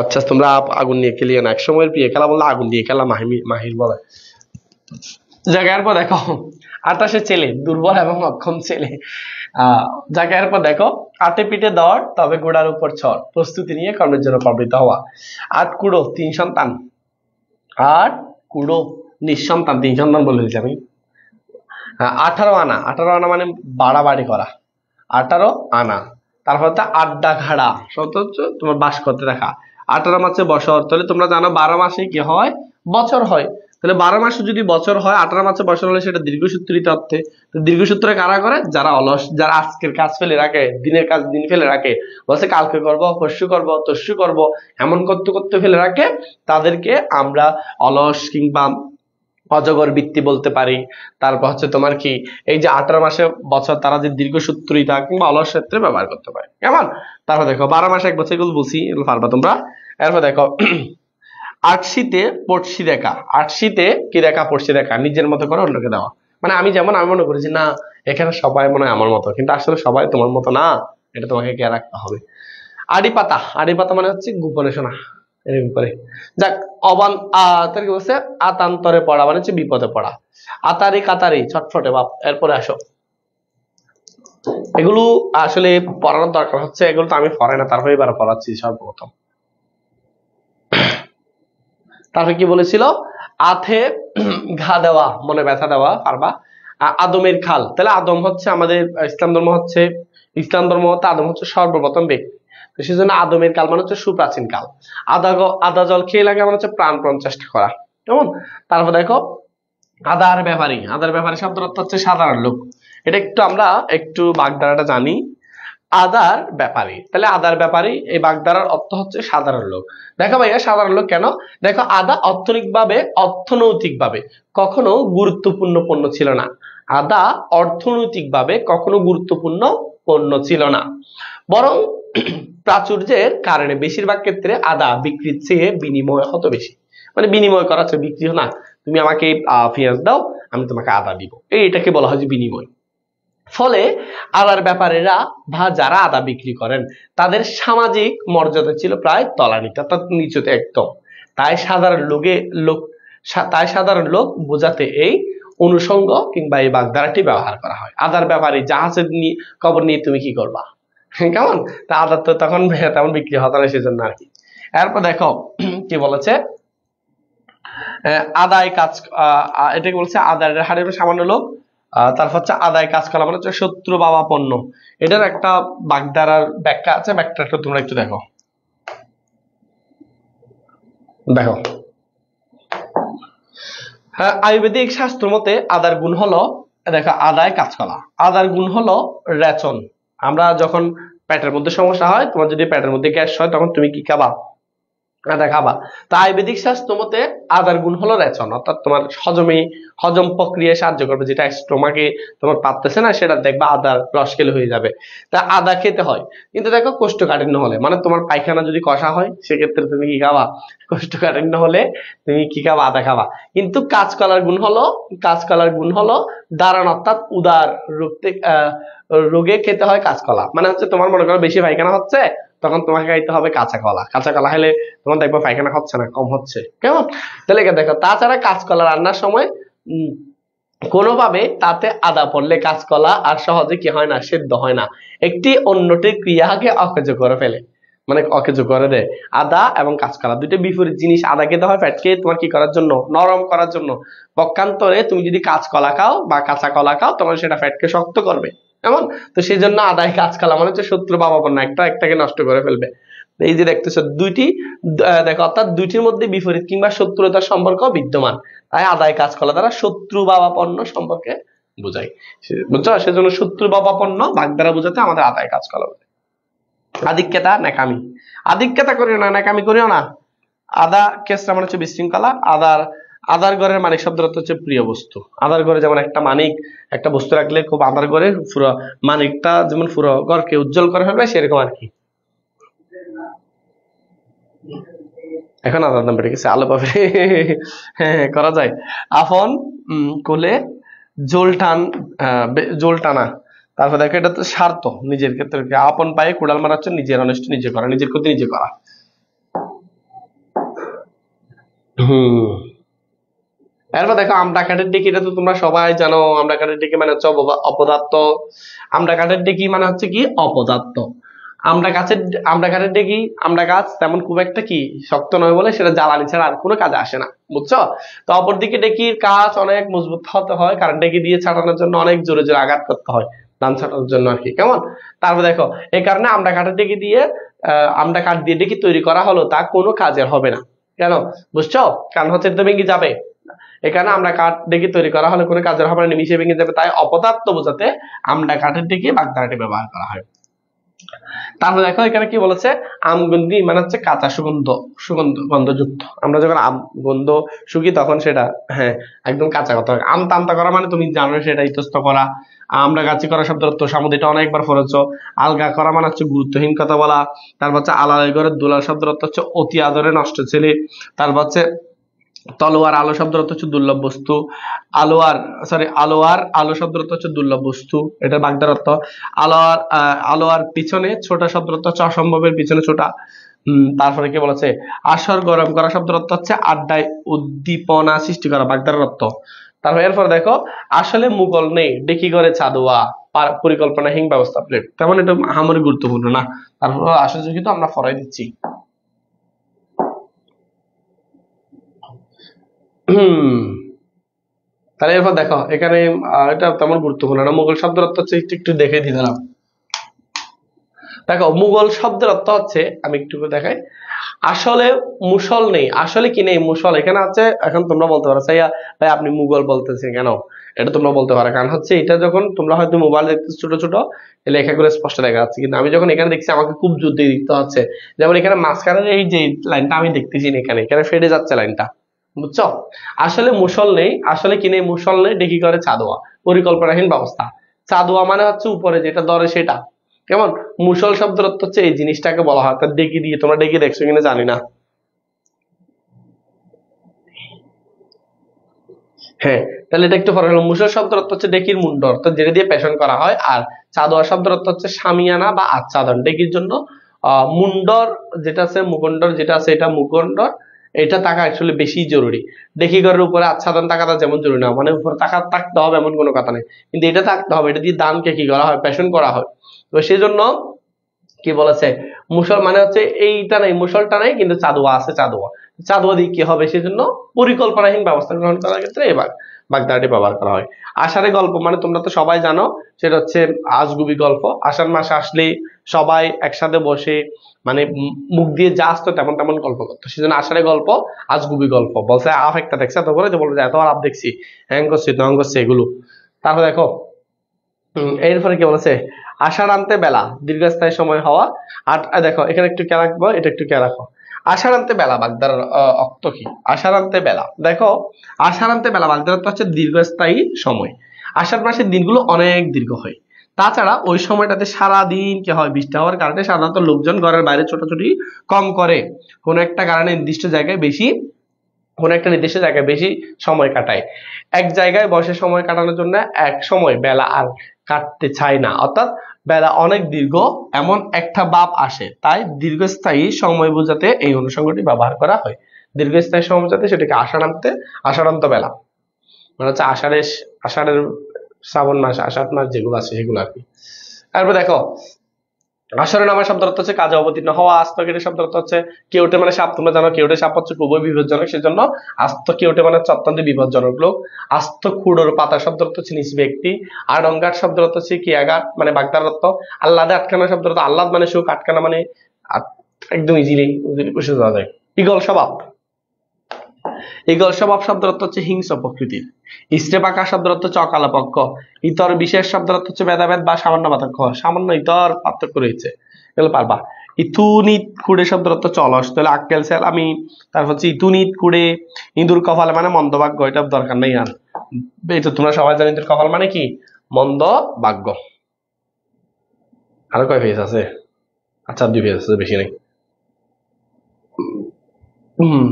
আচ্ছা তোমরা আগুন নিয়ে খেলিয়ে না, এক সময়ের প্রিয় খেলা বললে আগুন দিয়ে খেলা মাহির বলে। জায়গার পর দেখো 28 ছেলে, দুর্বল এবং অক্ষম ছেলে। জায়গার পর দেখো 8 পিঠে দর, তবে গোড়ার উপর ছড়, প্রস্তুতি নিয়ে কর্মের জন্য প্রবৃত্ত হওয়া। 8 কুড়ো 3 সন্তান, 8 কুড়ো নিঃসন্তান 3 সন্তান বলে দিচ্ছি আমি। 18 আনা, 18 আনা মানে বাড়াবাড়ি করা, 18 আনা। তারপর হচ্ছে আড্ডা ঘাড়া, হচ্ছে তোমার বাস করতে দেখা। 18 মাসে বছর, তাহলে তোমরা জানো 12 মাসে কি হয়? বছর হয়। তাহলে 12 মাসে যদি বছর হয়, 18 মাসে বছর হলে সেটা দীর্ঘসূত্রিত অর্থে। তো দীর্ঘসূত্রে কারা করে? যারা অলস, যারা আজকের কাজ ফেলে রাখে, দিনের কাজ দিন ফেলে রাখে, বলছে কালকে করব, পরশু করব, তরশু করব, এমন করতে করতে ফেলে রাখে, তাদেরকে আমরা অলস কিংবা অজগর বৃত্তি বলতে পারি। তারপর হচ্ছে তোমার কি, এই যে 18 মাসে বছর, তারা যে দীর্ঘসূত্রিতা কিংবা অলস ক্ষেত্রে ব্যবহার করতে পারে। কেমন? তারপর দেখো 12 মাসে 1 বছর, এগুলো বুঝি, এগুলো পারবা তোমরা। এরপর দেখো 8 শীতে পড়শি দেখা, 8 শীতে কি দেখা? পড়শি দেখা, নিজের মতো করে অন্যকে দেওয়া। মানে আমি যেমন, আমি মনে করি যে না এখানে সবাই মনে হয় আমার মতো, কিন্তু আসলে সবাই তোমার মতো না, এটা তোমাকে খেয়াল রাখতে হবে। আড়ি পাতা, আড়ি পাতা মানে হচ্ছে গোপনে শোনা, এরকম করে। যাক, তার কি বলছে? আতান্তরে পড়া মানে হচ্ছে বিপদে পড়া। আতারি কাতারি, ছটফটে বাপ। এরপরে আসো, এগুলো আসলে পড়ানোর দরকার হচ্ছে, এগুলো তো আমি পড়াই না, তারপরে এবার পড়াচ্ছি সর্বপ্রথম। তারপরে কি বলেছিল? আথে ঘা দেওয়া, মনে ব্যথা দেওয়া পারবা। আদমের খাল, তাহলে আদম হচ্ছে আমাদের ইসলাম ধর্ম হচ্ছে, আদম হচ্ছে সর্বপ্রথম ব্যক্তি। তো সেজন্য আদমের কাল মানে হচ্ছে সুপ্রাচীন কাল। আদা জল খেয়ে লাগে মানে হচ্ছে প্রাণপণ চেষ্টা করা। কেমন? তারপর দেখো আদার ব্যাপারী, আদার ব্যাপারী শব্দের অর্থ হচ্ছে সাধারণ লোক। এটা একটু আমরা একটু বাগধারাটা জানি। আদার ব্যাপারী, তাহলে আদার ব্যাপারী, এই বাগধারার অর্থ হচ্ছে সাধারণ লোক। দেখো ভাইয়া সাধারণ লোক কেন? দেখো আদা অর্থনৈতিকভাবে কখনো গুরুত্বপূর্ণ পণ্য ছিল না। আদা অর্থনৈতিকভাবে কখনো গুরুত্বপূর্ণ পণ্য ছিল না, বরং প্রাচুর্যের কারণে বেশিরভাগ ক্ষেত্রে আদা বিক্রির চেয়ে বিনিময় হতো বেশি। মানে বিনিময় করা হচ্ছে, বিক্রি না, তুমি আমাকে পেঁয়াজ দাও, আমি তোমাকে আদা দিব, এইটাকে বলা হয় যে বিনিময়। ফলে আদার ব্যাপারীরা বা যারা আদা বিক্রি করেন, তাদের সামাজিক মর্যাদা ছিল প্রায় তলানিতে, অর্থাৎ নিচুতে একদম। তাই সাধারণ লোক বোঝাতে এই অনুষঙ্গ কিংবা এই বাগধারাটি ব্যবহার করা হয়। আদার ব্যাপারী জাহাজের খবর নিয়ে তুমি কি করবা? কেমন? তা আদার তো তখন তেমন বিক্রি হতো না, সেজন্য আর কি। এরপর দেখো কি বলেছে, আদায় কাজ, এটাকে বলছে আদার হাড়ের সামান্য লোক তারপর হচ্ছে আদায় কাজ করা মানে হচ্ছে শত্রু বা পণ্য। এটার একটা বাগধারার ব্যাখ্যা আছে, ব্যাখ্যাটা তোমরা একটু দেখো। দেখো, হ্যাঁ, আয়ুর্বেদিক শাস্ত্র মতে আদার গুণ হলো, দেখো আদায় কাজ করা, আদার গুণ হলো রেচন। আমরা যখন পেটের মধ্যে সমস্যা হয়, তোমার যদি পেটের মধ্যে গ্যাস হয় তখন তুমি কি খাবা? আদা খাবা। তা আয়ুর্বেদিক শাস্ত্র মতে আদার গুণ হলো রেচন, অর্থাৎ তোমার হজম প্রক্রিয়ায় সাহায্য করবে। যেটা স্টোমাকে তোমার পারতেছে না, সেটা দেখবা আদার রস খেলে হয়ে যাবে। তা আদা খেতে হয়। কিন্তু দেখো কোষ্ঠকাঠিন্য হলে, মানে তোমার পায়খানা যদি কষা হয়, সেক্ষেত্রে তুমি কি খাবা? কোষ্ঠকাঠিন্য হলে তুমি কি খাবা? আদা খাবা। কিন্তু কাঁচকলার গুণ হলো দারণ, অর্থাৎ উদার রোগে খেতে হয় কাঁচকলা। মানে হচ্ছে তোমার মনে করো বেশি পায়খানা হচ্ছে, তখন তোমাকে খাইতে হবে কাঁচা কলা। কাঁচা কলা খেলে তোমার দেখবো পায়খানা হচ্ছে না, কম হচ্ছে। কেমন? তাহলে দেখো, তাছাড়া কাঁচকলা রান্নার সময় কোনোভাবে তাতে আদা পড়লে কাঁচকলা আর সহজে কি হয় না? সেদ্ধ হয় না, একটি অন্যটির ক্রিয়াকে অকেজো করে ফেলে, মানে অকেজো করে দেয়। আদা এবং কাঁচকলা দুটো বিপরীত জিনিস। আদা খেতে হয় ফ্যাটকে তোমার কি করার জন্য? নরম করার জন্য। পক্ষান্তরে তুমি যদি কাঁচকলা খাও বা কাঁচা কলা খাও, তখন সেটা ফ্যাটকে শক্ত করবে। কেমন? তো সেই জন্য আদায় কাঁচকলা মানে হচ্ছে শত্রু ভাবাপন্ন, একটাকে নষ্ট করে ফেলবে। এই যে দেখতেছো দুইটি, দেখো অর্থাৎ দুইটির মধ্যে বিপরীত কিংবা শত্রুতার সম্পর্ক বিদ্যমান। তাই আদায় কাঁচকলা দ্বারা শত্রু ভাবাপন্ন সম্পর্কে বোঝায়। বুঝছো? সেজন্য শত্রু ভাবাপন্ন বাগ দ্বারা বোঝাতে আমাদের আদায় কাঁচকলা বোঝায়। আধিক্যতা ন্যাকামি, আধিক্যতা করিও না, ন্যাকামি করিও না। আদা কেসটা মানে হচ্ছে বিশৃঙ্খলা। আদার ঘরের মানিক শব্দের অর্থ হচ্ছে প্রিয় বস্তু। আদার ঘরে যেমন একটা মানিক, একটা বস্তু রাখলে খুব আদার ঘরে পুরো মানিকটা যেমন পুরো ঘরকে উজ্জ্বল করে ফেলবে, সেরকম আর কি। এখন আদার দাম বেড়ে গেছে, আলো পাবে। হ্যাঁ, করা যায়। আপন কোলে জোল টানা। তারপর দেখো, এটা তো স্বার্থ, নিজের ক্ষেত্রে। আপন পায়ে কুড়াল মারা হচ্ছে নিজের অনিষ্ট নিজে করা, নিজের ক্ষতি নিজে করা। হম এরপর দেখো, আমডা কাঠের ডিকি। এটা তো তোমরা সবাই জানো, আমডা কাঠের ডিকি মানে হচ্ছে অপদার্থ। আমডা কাঠের ডিকি মানে হচ্ছে কি? অপদার্থ। আমডা কাঠের ডিকি, আমডা গাছ তেমন খুব একটা কি শক্ত নয় বলে সেটা জ্বালানি ছাড়া আর কোনো কাজে আসে না। বুঝছো? তো অপরদিকে ডেকির কাজ অনেক মজবুত হতে হয়, কারণ ডেকি দিয়ে ছাটানোর জন্য অনেক জোরে জোরে আঘাত করতে হয়, ধান ছাটানোর জন্য আর কি। কেমন? তারপর দেখো, এই কারণে আমডা কাঠের ডেকি দিয়ে আমডা কাঠ দিয়ে ডেকি তৈরি করা হলো, তা কোনো কাজের হবে না। কেন? বুঝছো? কারণ হচ্ছে এটা ভেঙে যাবে। এখানে আমরা কাঠ ডেকে তৈরি করা হলে কোনো কাজের হবে না, নিমিশে ভেঙে যাবে। তাই অপদার্থ বোঝাতে আমরা কাঠের ডেকে বাগধারাটি ব্যবহার করা হয়। তারপর দেখো, এখানে কি বলেছে? আমগন্ধি মানে হচ্ছে কাঁচা গন্ধযুক্ত। আমরা যখন আম গন্ধ শুকি তখন সেটা, হ্যাঁ, একদম কাঁচা কথা। আমতা করা মানে তুমি জানো সেটা ইতস্ত করা। আমরা গাছি করা শব্দ অর্থ সামুদ্রিকটা অনেকবার পড়েছ। আলগা করা মানে হচ্ছে গুরুত্বহীন কথা বলা। তারপর হচ্ছে আলাদা ঘরের দুলার শব্দ অর্থ হচ্ছে অতি আদরে নষ্ট ছেলে। তারপর হচ্ছে তলোয়ার, আলো শব্দের অর্থ হচ্ছে দুর্লভ বস্তু। আলো শব্দের অর্থ হচ্ছে দুর্লভ বস্তু, এটা বাগদার অর্থ। আলোয়ার পিছনে ছোটা শব্দের অর্থ হচ্ছে অসম্ভবের পিছনে ছোটা। তারপরে কি বলেছে? আসর গরম করা শব্দের অর্থ হচ্ছে আড্ডায় উদ্দীপনা সৃষ্টি করা, বাগদার অর্থ। তারপর এরপর দেখো, আসলে মুঘল নেই, ডেকি করে ছাদুয়া, পরিকল্পনাহীন ব্যবস্থা প্লেট। তেমন এটা আহামরি গুরুত্বপূর্ণ না। তারপর আসলে কিন্তু আমরা ফরাই দিচ্ছি। তাহলে এরপর দেখো, এখানে এটা তেমন গুরুত্বপূর্ণ না। মুঘল শব্দের অর্থ হচ্ছে, একটু দেখে দিলাম। দেখো, মুঘল শব্দের অর্থ হচ্ছে, আমি একটু দেখাই। আসলে মুসল নেই, আসলে কি নেই? মুসল এখানে আছে। এখন তোমরা বলতে পারো, ভাই আপনি মুঘল বলতেছেন কেন? এটা তোমরা বলতে পারো, কারণ হচ্ছে এটা যখন তোমরা হয়তো মোবাইল দেখতেছো ছোট ছোট লেখাগুলো স্পষ্ট দেখা যাচ্ছে, কিন্তু আমি যখন এখানে দেখছি আমাকে খুব জোর দিয়ে দেখতে হচ্ছে। যেমন এখানে মাঝখানের এই যে লাইনটা আমি দেখতেছি না, এখানে ফেটে যাচ্ছে লাইনটা। বুঝছো? আসলে মুসল নেই, আসলে কি নেই? মুসল নেই, ডেকি করে চাঁদোয়া, পরিকল্পনাহীন ব্যবস্থা। চাঁদোয়া মানে হচ্ছে উপরে যেটা ধরে সেটা। কেমন? মুসল শব্দের অর্থ হচ্ছে এই জিনিসটাকে বলা হয়, তার ডেকি দিয়ে। তোমরা ডেকি দেখছো কিনা জানি না। হ্যাঁ, তাহলে এটা একটু ফরক হলো। মুসল শব্দের অর্থ হচ্ছে ডেকির মুন্ড, অর্থাৎ যেটা দিয়ে পেশন করা হয়। আর চাঁদোয়া শব্দের অর্থ হচ্ছে সামিয়ানা বা আচ্ছাদন। ডেকির জন্য মুন্ডর যেটা আছে, মুখণ্ডর যেটা আছে, এটা মুখণ্ডর, এটা থাকা অ্যাকচুয়ালি বেশি জরুরি। ডেকি ঘরের উপরে আচ্ছাদন থাকাটা যেমন জরুরি না, মানে উপরে থাকতে হবে এমন কোনো কথা নেই, কিন্তু এটা থাকতে হবে। এটা দিয়ে দানকে কি করা হয়? পেশন করা হয়। তো সেই জন্য কি বলেছে? মুসল মানে হচ্ছে এইটা নেই, মুসলটা নেই, কিন্তু চাঁদোয়া আছে। চাঁদোয়া দিয়ে কি হবে? সেজন্য পরিকল্পনাহীন ব্যবস্থা গ্রহণ করার ক্ষেত্রে এবার বাগধারাটি ব্যবহার করা হয়। আষাঢ়ে গল্প মানে তোমরা তো সবাই জানো, সেটা হচ্ছে আজগুবি গল্প। আষাঢ় মাস আসলেই সবাই একসাথে বসে মানে মুখ দিয়ে যা আসতো তেমন তেমন গল্প করতো, সেজন্য আষাঢ়ে গল্প আজগুবি গল্প বলছে। আফ একটা দেখছে তো বলে যে বলবে এত আপ দেখছি, হ্যাং করছি তং করছে এগুলো। তারপর দেখো এরপরে কি বলেছে, আষাঢ় আনতে বেলা দীর্ঘস্থায়ী সময় হওয়া। আর দেখো এখানে একটু কে রাখবো, এটা একটু কে রাখো। আষাঢ় আনতে বেলা বাগদার অর্থ কি? আষাঢ় আনতে বেলা, দেখো আষাঢ় আনতে বেলা বাগদার অর্থ হচ্ছে দীর্ঘস্থায়ী সময়। আষাঢ় মাসের দিনগুলো অনেক দীর্ঘ হয়। তাছাড়া ওই সময়টাতে সারাদিন কি হয়, বৃষ্টি হওয়ার কারণে সাধারণত লোকজন ঘরের বাইরে ছোটাছুটি কম করে, কোনো একটা কারণে নির্দিষ্ট জায়গায় বেশি, কোনো একটা নির্দিষ্ট জায়গায় বেশি সময় কাটায়। এক জায়গায় বসে সময় কাটানোর জন্য এক সময় বেলা আর কাটতে চায় না, অর্থাৎ বেলা অনেক দীর্ঘ এমন একটা ভাব আসে। তাই দীর্ঘস্থায়ী সময় বোঝাতে এই অনুষঙ্গটি ব্যবহার করা হয়। দীর্ঘস্থায়ী সময় বোঝাতে সেটাকে আষাঢ়ান্ত বেলা মানে হচ্ছে আষাঢ়ের শ্রাবণ মাস, আষাঢ় মাস যেগুলো আছে সেগুলো আর কি। তারপর দেখো আষাঢ়ে নামার শব্দ অর্থ হচ্ছে কাজে অবতীর্ণ হওয়া। আস্ত কেটে শব্দ অর্থ হচ্ছে কেউটে মানে সাপ, তোমরা জানো কেউটে সাপ হচ্ছে খুবই বিপজ্জনক, সেজন্য আস্ত কেউটে মানে হচ্ছে অত্যন্ত বিপজ্জনক লোক। আস্ত খুঁড়োর পাতা শব্দ অর্থ হচ্ছে নিজ ব্যক্তি। আডঙ্গার শব্দ অর্থ হচ্ছে কিয়াঘাত মানে বাগদার অর্থ। আহ্লাদে আটকানো শব্দ অর্থ আহ্লাদ মানে সুখ, আটকানা মানে একদম ইজিলি বুঝে যাওয়া যায়। ইগল স্বভাব, ইগল স্বভাব শব্দ অর্থ হচ্ছে হিংস্র প্রকৃতির। ইস্টে পাকা শব্দ অর্থ হচ্ছে অকালপক্ষ। ইতর বিশেষ শব্দ অর্থ হচ্ছে ভেদাভেদ বা সামান্য পার্থক্য, সামান্য ইতর পার্থক্য রয়েছে, এগুলো পারবা। ইতুনিত কুড়ে শব্দ অর্থ হচ্ছে অলস, তাহলে আক্কেল সেল আমি। তারপর হচ্ছে ইতুনিত কুড়ে, ইঁদুর কপালে মানে মন্দ ভাগ্য, এটা দরকার নেই আর, এই তো তোমরা সবাই জানো ইঁদুর কপাল মানে কি মন্দ ভাগ্য। আরো কয় ফেজ আছে? আচ্ছা 2 ফেজ আছে, বেশি নেই। হম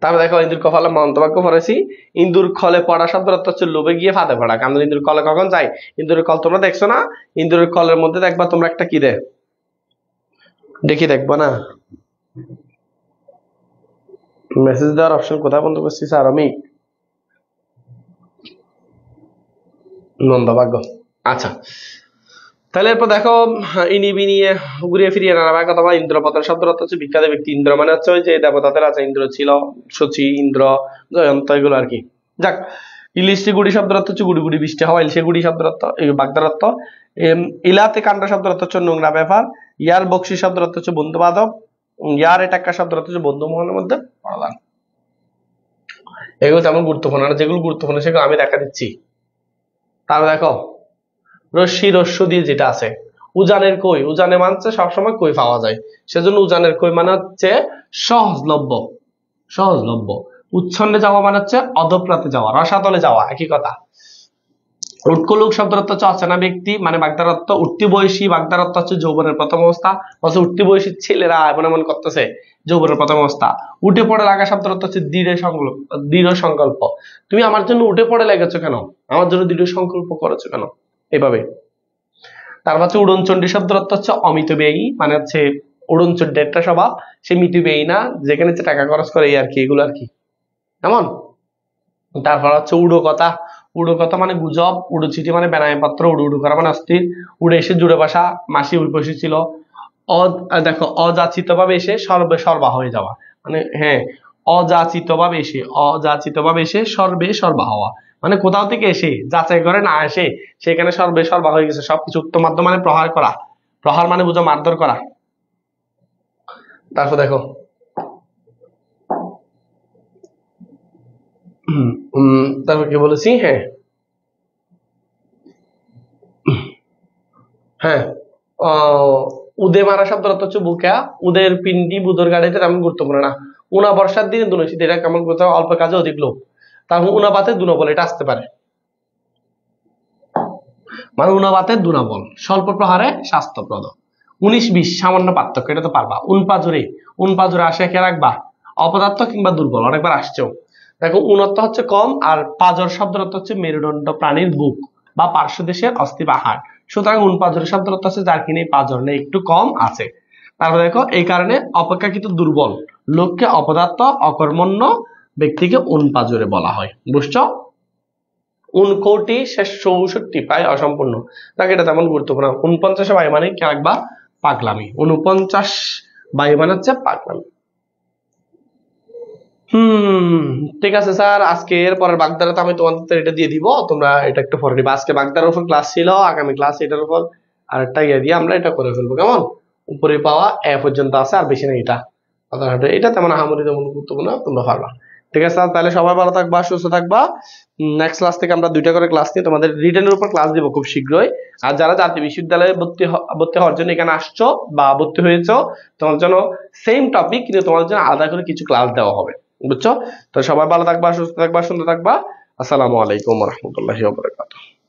তারপর দেখো ইন্দুর কপালে মন্তবাক্য পড়েছি। ইন্দুর খলে পড়া শব্দ অর্থ হচ্ছে লোভে গিয়ে ফাঁদে পড়া। কারণ ইন্দুর কলে কখন যায়? ইন্দুরের কল তোমরা দেখছো না? ইন্দুরের কলের মধ্যে দেখবা তোমরা একটা কি দেখি দেখবো না, মেসেজ দেওয়ার অপশন কোথায় বন্ধ করছি স্যার আমি? নন্দভাগ্য। আচ্ছা তাহলে এরপর দেখো ইনি বিনিয়ে ঘুরিয়ে ফিরিয়ে নানা কথা বলা। ইন্দ্রপতন শব্দ অর্থ হচ্ছে বিখ্যাত ব্যক্তি। ইন্দ্র মানে হচ্ছে ওই যে দেবতাদের আছে, ইন্দ্র ছিল, শচী, ইন্দ্র, জয়ন্ত, এগুলো আর কি। যাক, ইলিশে গুড়ি শব্দ অর্থ হচ্ছে গুড়ি গুড়ি বৃষ্টি হওয়া। ইলিশে গুড়ি শব্দ অর্থ বাগদার অর্থ। ইলাতে কাণ্ড শব্দ অর্থ হচ্ছে নোংরা ব্যাপার। ইয়ার বক্সি শব্দ অর্থ হচ্ছে বন্ধু বান্ধব। ইয়ার এটাক্কা শব্দ অর্থ হচ্ছে বন্ধু মহলের মধ্যে পড়ালাম। এগুলো তেমন গুরুত্বপূর্ণ না, যেগুলো গুরুত্বপূর্ণ সেগুলো আমি দেখা দিচ্ছি। তারপর দেখো রশ্মি রস্য দিয়ে যেটা আছে, উজানের কই, উজানে মানছে সবসময় কই পাওয়া যায়, সেজন্য উজানের কই মানে হচ্ছে সহজলভ্য, সহজলভ্য। উচ্ছন্নে যাওয়া মানে হচ্ছে অধপ্রাতে যাওয়া, রসাতলে যাওয়া, একই কথা। উৎকলুক শব্দের অর্থ হচ্ছে অচেনা ব্যক্তি মানে বাগদার অর্থ। উঠতি বয়সী বাগদার অর্থ হচ্ছে যৌবনের প্রথম অবস্থা, বলছে উঠতি বয়সী ছেলেরা এমন এমন করতেছে, যৌবনের প্রথম অবস্থা। উঠে পড়ে লাগা শব্দের অর্থ হচ্ছে দৃঢ় সংকল্প। তুমি আমার জন্য উঠে পড়ে লেগেছো কেন, আমার জন্য দৃঢ় সংকল্প করেছো কেন, এভাবে। তারপর হচ্ছে উড়নচণ্ডী শব্দের অর্থ হচ্ছে অমিত ব্যয়ী মানে হচ্ছে উড়নচণ্ডী একটা স্বভাব, সে মিতু ব্যয়ী না, যেখানে যে টাকা খরচ করে এই আর কি, এগুলো আর কি এমন। তারপর হচ্ছে উড়ো কথা, উড়ো কথা মানে গুজব, উড়ো চিঠি মানে বেনামী পত্র, উড়ু উড়ু করা মানে অস্থির, উড়ে এসে জুড়ে বাসা, মাসি উপসী ছিল। দেখো অযাচিত ভাবে এসে সর্বে সর্বা হয়ে যাওয়া মানে, হ্যাঁ অযাচিত ভাবে এসে সর্বে সর্বা হওয়া মানে কোথাও থেকে এসে যাচাই করে না এসে সেখানে সর্বে সর্বা হয়ে গেছে সবকিছু। উত্তম মাধ্যম মানে প্রহার করা, প্রহার মানে বুঝো মারধর করা। তারপর দেখো তারপর কি বলেছি, হ্যাঁ হ্যাঁ উদে মারা শব্দ অর্থ হচ্ছে বুকা। উদের পিন্ডি বুধর গাড়িতে তেমন গুরুত্বপূর্ণ না। উনা বর্ষার দিনে দুনশীত, এটা কেমন করতে অল্প কাজে অধিক লোক। তারপর উনাপাতে দুনবল, এটা আসতে পারে মানে উনাপাতে দুনবল, স্বল্প প্রহারে স্বাস্থ্যপ্রদ। 19-20 সামান্য পার্থক্য, এটা তো পারবা। উনপাজুরে আসে কে রাখবা, অপদার্থ কিংবা দুর্বল, অনেকবার আসছেও। দেখো উন্নত হচ্ছে কম, আর পাজর শব্দ অর্থ হচ্ছে মেরুদণ্ড প্রাণীর বুক বা পার্শ্বদেশের অস্থি বা হাড়। সুতরাং উনপাজরের শব্দ অর্থ হচ্ছে যার কিনে পাজর নেই, একটু কম আছে। তারপর দেখো এই কারণে অপেক্ষাকৃত দুর্বল লোককে অপদার্থ অকর্মণ্য ব্যক্তিকে উনপাজরে বলা হয়, বুঝছো? 59 শেষ 64 প্রায় অসম্পূর্ণ, তাকে এটা তেমন গুরুত্বপূর্ণ। 49 বায়ু মানে কি রাখবা, পাগলামি। 49 বায়ু মানে হচ্ছে পাগলামি। ঠিক আছে স্যার, আজকের পরের বাগদারা তো আমি তোমাদের এটা দিয়ে দিব, তোমরা এটা একটু পরে নিবা। আজকে বাগদার উপর ক্লাস ছিল, আগামী ক্লাস এটার উপর আরেকটা ইয়ে দিয়ে আমরা এটা করে ফেলবো, কেমন? উপরে পাওয়া এ পর্যন্ত আছে, আর বেশি নেই। এটা তেমন আহামরি তেমন গুরুত্বপূর্ণ না, তোমরা পারবা। ঠিক আছে স্যার, তাহলে সবাই ভালো থাকবা, সুস্থ থাকবা। নেক্সট ক্লাস থেকে আমরা 2টা করে ক্লাস নিয়ে তোমাদের রিটেনের উপর ক্লাস দিব খুব শীঘ্রই। আর যারা জাতীয় বিশ্ববিদ্যালয়ে ভর্তি হওয়ার জন্য এখানে আসছো বা ভর্তি হয়েছো, তোমার জন্য সেম টপিক কিন্তু তোমাদের জন্য আলাদা করে কিছু ক্লাস দেওয়া হবে, বুঝছো? তো সবাই ভালো থাকবা, সুস্থ থাকবা, সুন্দর থাকবা। আসসালামু আলাইকুম ওয়া রাহমাতুল্লাহি ওয়া বারাকাতুহু।